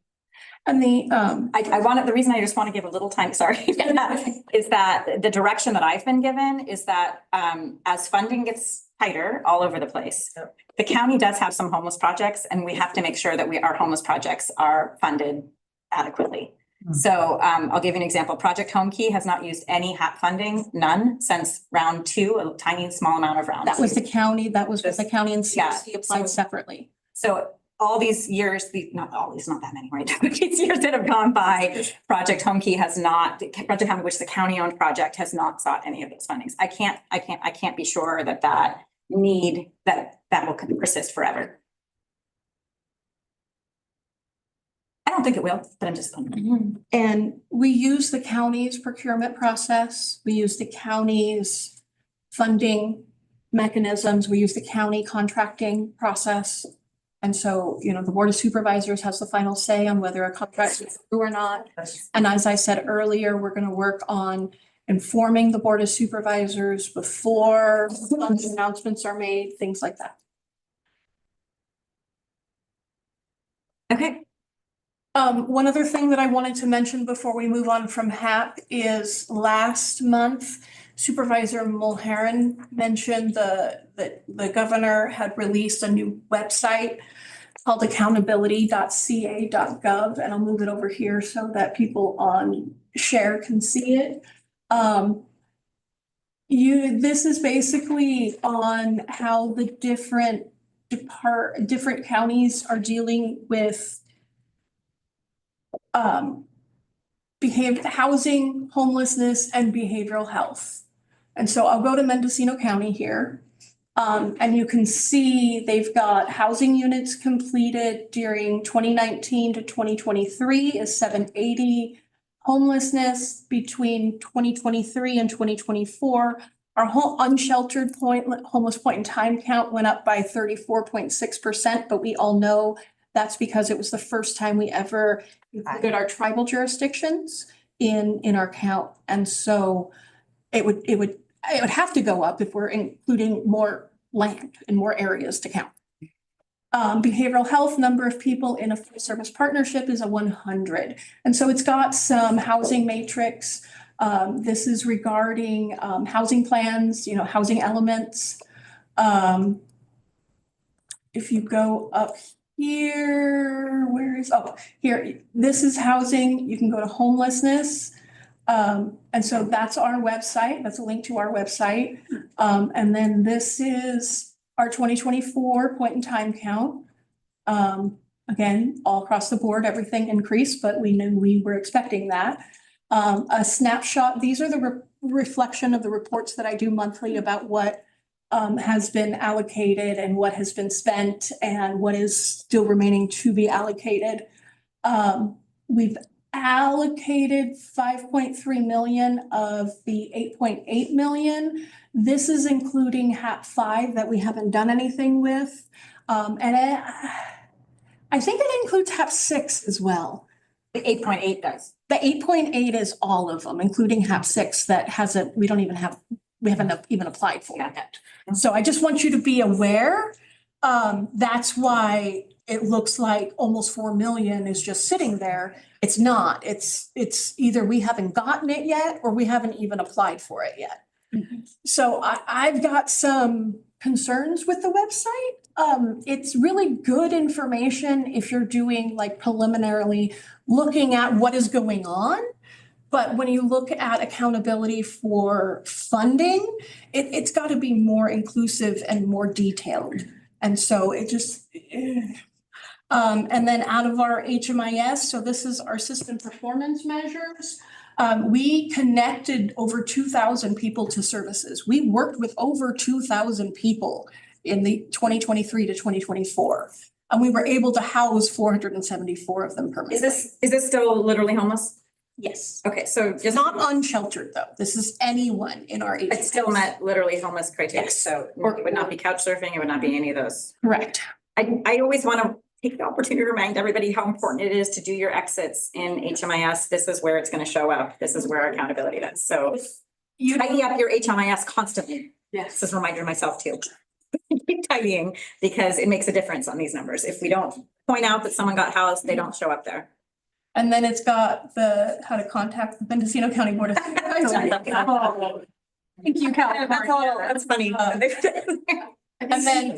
And the reason I just want to give a little time, sorry, is that the direction that I've been given is that as funding gets tighter all over the place, the county does have some homeless projects, and we have to make sure that our homeless projects are funded adequately. So I'll give you an example. Project Home Key has not used any HAP funding, none, since round 2, a tiny small amount of rounds. That was the county, and COC applied separately. So all these years, not that many, right? These years that have gone by, Project Home Key has not, Project Home, which the county owned project, has not sought any of those fundings. I can't be sure that need that will persist forever. I don't think it will, but I'm just. And we use the county's procurement process. We use the county's funding mechanisms. We use the county contracting process. And so, the Board of Supervisors has the final say on whether a contract is through or not. And as I said earlier, we're going to work on informing the Board of Supervisors before announcements are made, things like that. Okay. One other thing that I wanted to mention before we move on from HAP is last month, Supervisor Mulherin mentioned that the governor had released a new website called accountability.ca.gov, and I'll move it over here so that people on share can see it. This is basically on how the different counties are dealing with housing, homelessness, and behavioral health. And so I'll go to Mendocino County here. And you can see they've got housing units completed during 2019 to 2023 is 780. Homelessness between 2023 and 2024, our whole unsheltered homeless point in time count went up by 34.6%, but we all know that's because it was the first time we ever included our tribal jurisdictions in our count. And so it would have to go up if we're including more land and more areas to count. Behavioral health, number of people in a full service partnership is 100. And so it's got some housing matrix. This is regarding housing plans, housing elements. If you go up here, here, this is housing. You can go to homelessness. And so that's our website. That's a link to our website. And then this is our 2024 point in time count. Again, all across the board, everything increased, but we knew we were expecting that. A snapshot, these are the reflection of the reports that I do monthly about what has been allocated and what has been spent and what is still remaining to be allocated. We've allocated 5.3 million of the 8.8 million. This is including HAP 5 that we haven't done anything with. I think it includes HAP 6 as well. The 8.8 does. The 8.8 is all of them, including HAP 6 that hasn't, we haven't even applied for yet. So I just want you to be aware. That's why it looks like almost 4 million is just sitting there. It's not. It's either we haven't gotten it yet or we haven't even applied for it yet. So I've got some concerns with the website. It's really good information if you're doing like preliminarily looking at what is going on. But when you look at accountability for funding, it's got to be more inclusive and more detailed. And so it just, and then out of our HMIS, so this is our system performance measures. We connected over 2,000 people to services. We worked with over 2,000 people in the 2023 to 2024. And we were able to house 474 of them permanently. Is this still literally homeless? Yes. Okay, so just Not unsheltered though. This is anyone in our HMIS. it still met literally homeless criteria, Yes. so it would not be couch surfing, it would not be any of those. Correct. I always want to take the opportunity to remind everybody how important it is to do your exits in HMIS. This is where it's going to show up. This is where our accountability is. So You tidy up your HMIS constantly. Yes. This is a reminder to myself too. Keep tidying because it makes a difference on these numbers. If we don't point out that someone got housed, they don't show up there. And then it's got how to contact the Mendocino County Board of Supervisors. Thank you, Cal. That's funny. And then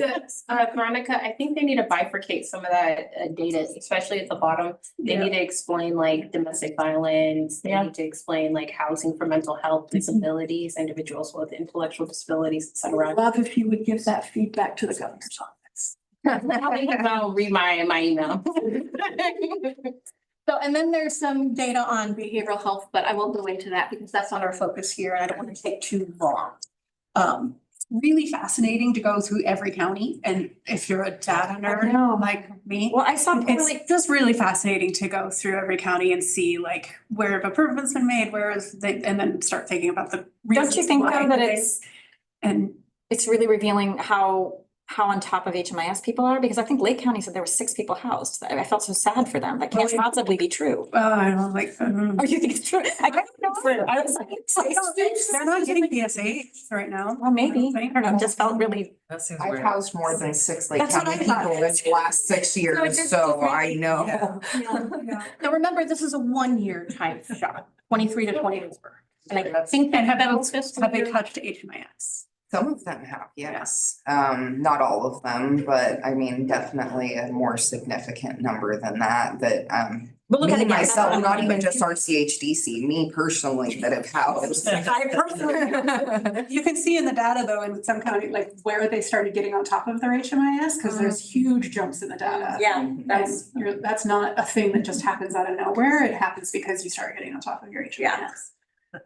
Veronica, I think they need to bifurcate some of that data, especially at the bottom. They need to explain like domestic violence. They need to explain like housing for mental health disabilities, individuals with intellectual disabilities, et cetera. I'd love if you would give that feedback to the governor's office. I'll read my email. So, and then there's some data on behavioral health, but I won't go into that because that's not our focus here and I don't want to take too long. Really fascinating to go through every county, and if you're a data nerd like me. Well, I saw It's just really fascinating to go through every county and see like where have improvements been made, and then start thinking about the reasons. Don't you think why though that they- and it's really revealing how on top of HMIS people are? Because I think Lake County said there were 6 people housed. I felt so sad for them. That can't possibly be true. I don't like. Oh, you think it's true? I don't know. I was like, They're not getting PSAs right now. well, maybe. I don't know. It just felt really. That seems I've weird. housed more than 6 Lake That's what County I thought. people in the last 6 years, so I know. Now remember, this is a 1-year time shot, 23 to 24. And I think that Have have they touched HMIS? Some of them have, yes. Not all of them, but I mean, definitely a more significant number than that, But look at me it myself, not even just our CHDC, me personally that have housed. I personally. You can see in the data though, in some county, like where they started getting on top of their HMIS, because there's huge jumps in the data. Yeah, That's not a thing that just happens out of nowhere. It happens because you start getting on top of your HMIS. Yeah.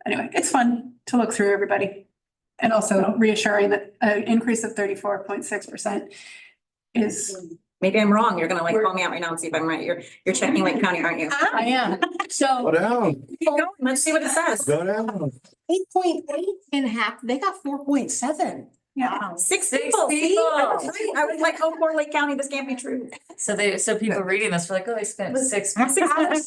Anyway, it's fun to look through everybody. And also reassuring that an increase of 34.6% is. Maybe I'm wrong. You're gonna like call me out right now and see if I'm right. You're checking Lake County, aren't you? I am. Go So down, Keep going. Let's see what it says. go down. 8.8 in HAP, they got 4.7. Yeah. 6 people. See? I was like, oh, poor Lake County, this can't be true. So people reading this were like, oh, they spent 6 On connecting,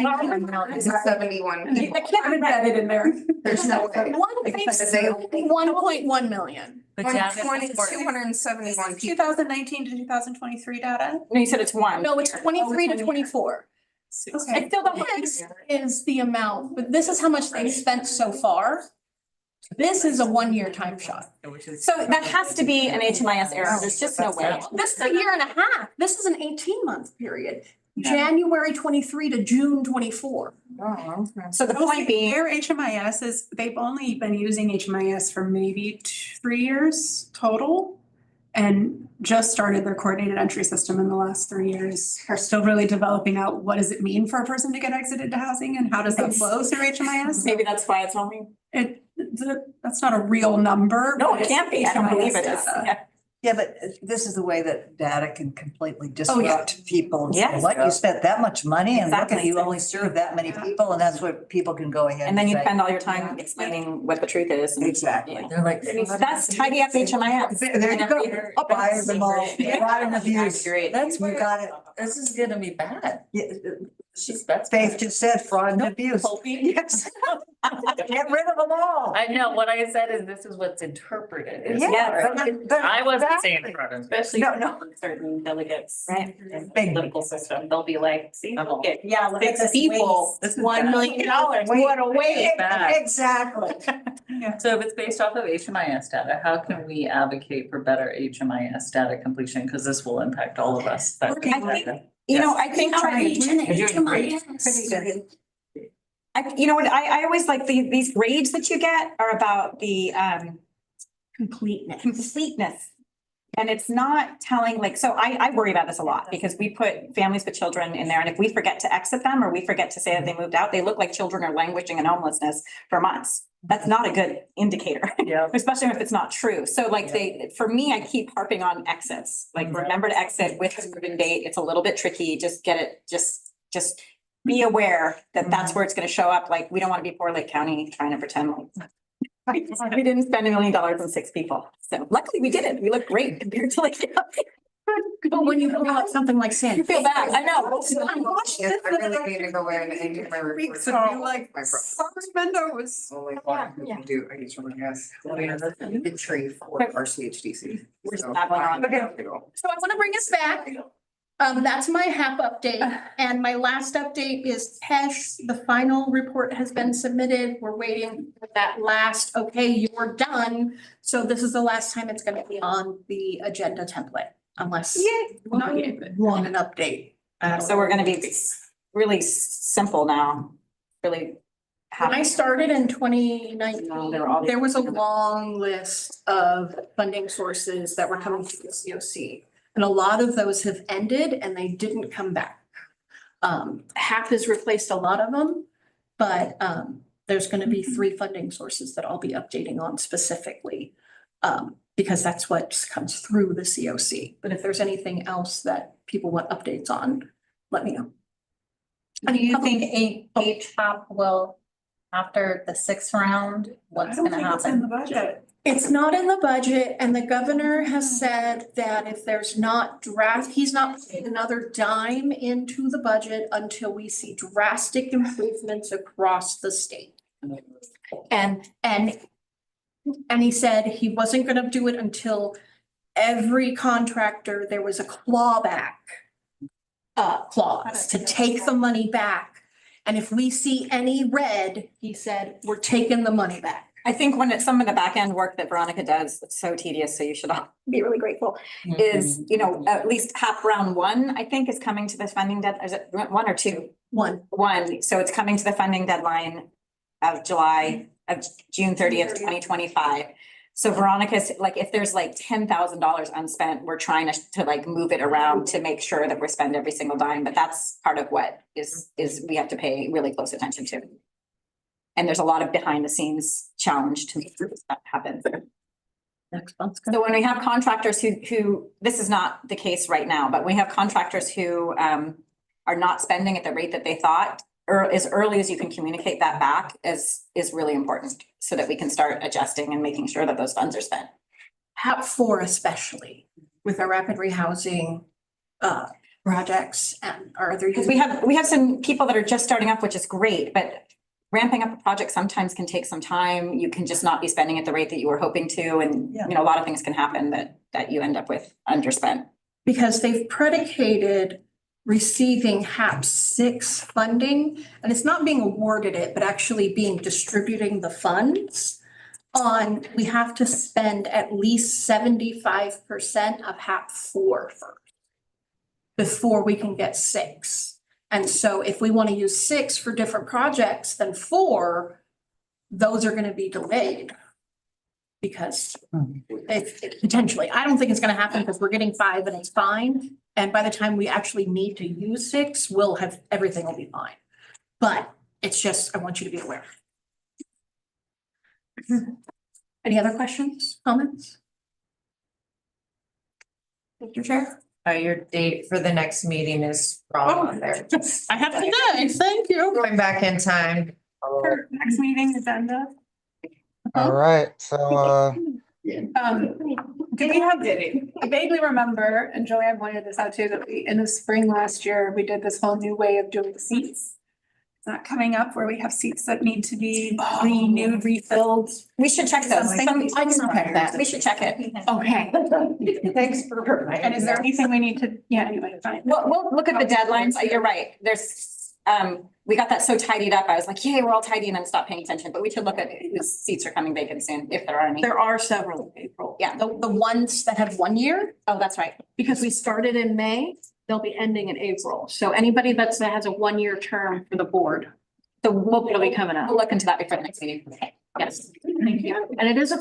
it's 71 people. I can't read it in there. There's no way. 1.1 million. But yeah, 271 people. 2019 to 2023 data. No, you said it's 1. No, it's 23 to 24. Okay. I feel the next is the amount, but this is how much they've spent so far. This is a 1-year time shot. So that has to be an HMIS error. There's just no way. This is a year and a half. This is an 18-month period. January 23 to June 24. So the point being, Their HMIS is, they've only been using HMIS for maybe 3 years total. And just started their coordinated entry system in the last 3 years. Are still really developing out what does it mean for a person to get exited to housing and how does that flow through HMIS? maybe that's why it's only. That's not a real number. No, but it it's can't be. I don't believe it HMIS is. data. Yeah. Yeah, but this is the way that data can completely disrupt people. And say, Yes. what, you spent that much money and look at Exactly. you only served that many people, and that's what people can go ahead And then you say. spend all your time explaining what the truth is. and- Exactly. Yeah. They're like. That's tidy up HMIS. There you go. Buy them all. Buy them views. Great. That's, we got it. This is gonna be bad. Yeah, That's. Faith just said fraud and abuse. Yes. Get rid of them all. I know, what I said is this is what's interpreted. is Yeah, right. but I wasn't saying fraud. Especially No, no. for certain delegates. Right. In the Big. political system, they'll be like, see, look at Yeah, look at six this people, This is $1 bad. million, what a waste. Bad. Exactly. So if it's based off of HMIS data, how can we advocate for better HMIS data completion? Because this will impact all of us. I think, you know, I think. You know what, I always like these grades that you get are about the completeness. And it's not telling, like, so I worry about this a lot because we put families with children in there, and if we forget to exit them or we forget to say that they moved out, they look like children are languishing in homelessness for months. That's not a good indicator. Yeah. Especially if it's not true. So like for me, I keep harping on exits, like remember to exit with the move-in date. It's a little bit tricky. Just get it, just be aware that that's where it's gonna show up. Like, we don't want to be poor Lake County trying to pretend like we didn't spend $1 million on 6 people. So luckily we did it. We look great compared to Lake County. But when you pull out something like You San. feel bad. I know. Yes, I really need to go in and do my report. like, My Bendo was. only one who can do, I just want to guess, the tree for our CHDC. We're just So, babbling on. okay. So I want to bring us back. That's my HAP update, and my last update is PESH. The final report has been submitted. We're waiting for that last, okay, you're done. So this is the last time it's gonna be on the agenda template, unless you want an update. So we're gonna be really simple now, really. When I started in 2019, No, they're all- there was a long list of funding sources that were coming to the COC. And a lot of those have ended and they didn't come back. HAP has replaced a lot of them, but there's gonna be 3 funding sources that I'll be updating on specifically. Because that's what comes through the COC. But if there's anything else that people want updates on, let me know. Do you think HAP will, after the 6th round, what's gonna happen? the budget. It's not in the budget, and the governor has said that if there's not he's not putting another dime into the budget until we see drastic improvements across the state. And he said he wasn't gonna do it until every contractor, there was a clawback clause to take the money back. And if we see any red, he said, we're taking the money back. I think when it's some of the back end work that Veronica does, it's so tedious, so you should all be really grateful, is, you know, at least HAP round 1, I think, is coming to the funding deadline. Is it 1 or 2? One, so it's coming to the funding deadline of June 30th, 2025. So Veronica's, like, if there's like $10,000 unspent, we're trying to like move it around to make sure that we're spending every single dime, but that's part of what is we have to pay really close attention to. And there's a lot of behind the scenes challenge to make that happen. Next month's So when we have contractors who, this is not the case right now, but we have contractors who are not spending at the rate that they thought, or as early as you can communicate that back is really important so that we can start adjusting and making sure that those funds are spent. HAP 4 especially, with our rapid rehousing projects and our other. Because we have some people that are just starting up, which is great, but ramping up a project sometimes can take some time. You can just not be spending at the rate that you were hoping to. And, you know, a lot of things can happen that you end up with underspent. Because they've predicated receiving HAP 6 funding, and it's not being awarded it, but actually being distributing the funds on, we have to spend at least 75% of HAP 4 first before we can get 6. And so if we want to use 6 for different projects than 4, those are going to be delayed. Because if potentially, I don't think it's going to happen because we're getting 5 and it's fine. And by the time we actually need to use 6, we'll have, everything will be fine. But it's just, I want you to be aware. Any other questions, comments? Mr. Chair? Your date for the next meeting is wrong on there. I have today, thank you. Going back in time. For next meeting agenda. All right, so, Do we have, I vaguely remember, and Joanne pointed this out too, that we, in the spring last year, we did this whole new way of doing seats. It's not coming up where we have seats that need to be renewed, refilled. We should check those. Something- I can check that. We should check it. Okay. Thanks for reminding. And is there anything we need to, yeah, anyway, fine. We'll look at the deadlines. You're right. There's, we got that so tidied up. I was like, yay, we're all tidy and then stopped paying attention, but we should look at whose seats are coming vacant soon, if there are any. There are several in April. Yeah. The ones that have 1 year, Oh, that's right. because we started in May, they'll be ending in April. So anybody that has a 1 year term for the board, it'll be coming up. We'll look into that before the next meeting. Yes, thank you. And it is a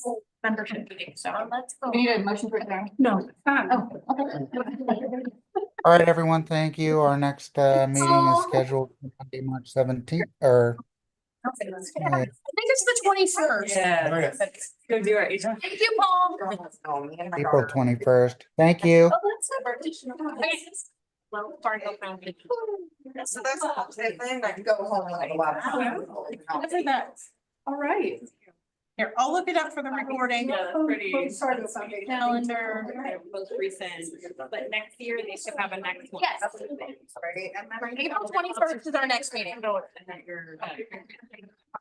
full membership meeting, so let's go. We need a motion to adjourn. No. Oh, okay. all right, everyone, thank you. Our next meeting is scheduled for Monday, March 17th, or I think it's the 21st. Yeah. Go do it. Thank you, Paul. Oh, man. April 21st. Thank you. Oh, that's a well, Fargo Foundation. So that's all. Then I can go home and like a lot of. Look at that. All right. Here, I'll look it up for the recording. Yeah, that's pretty. Sorry, calendar. Most recent, but next year they should have a next one. Yes. Right, and then. April 21st is our next meeting. And then you're.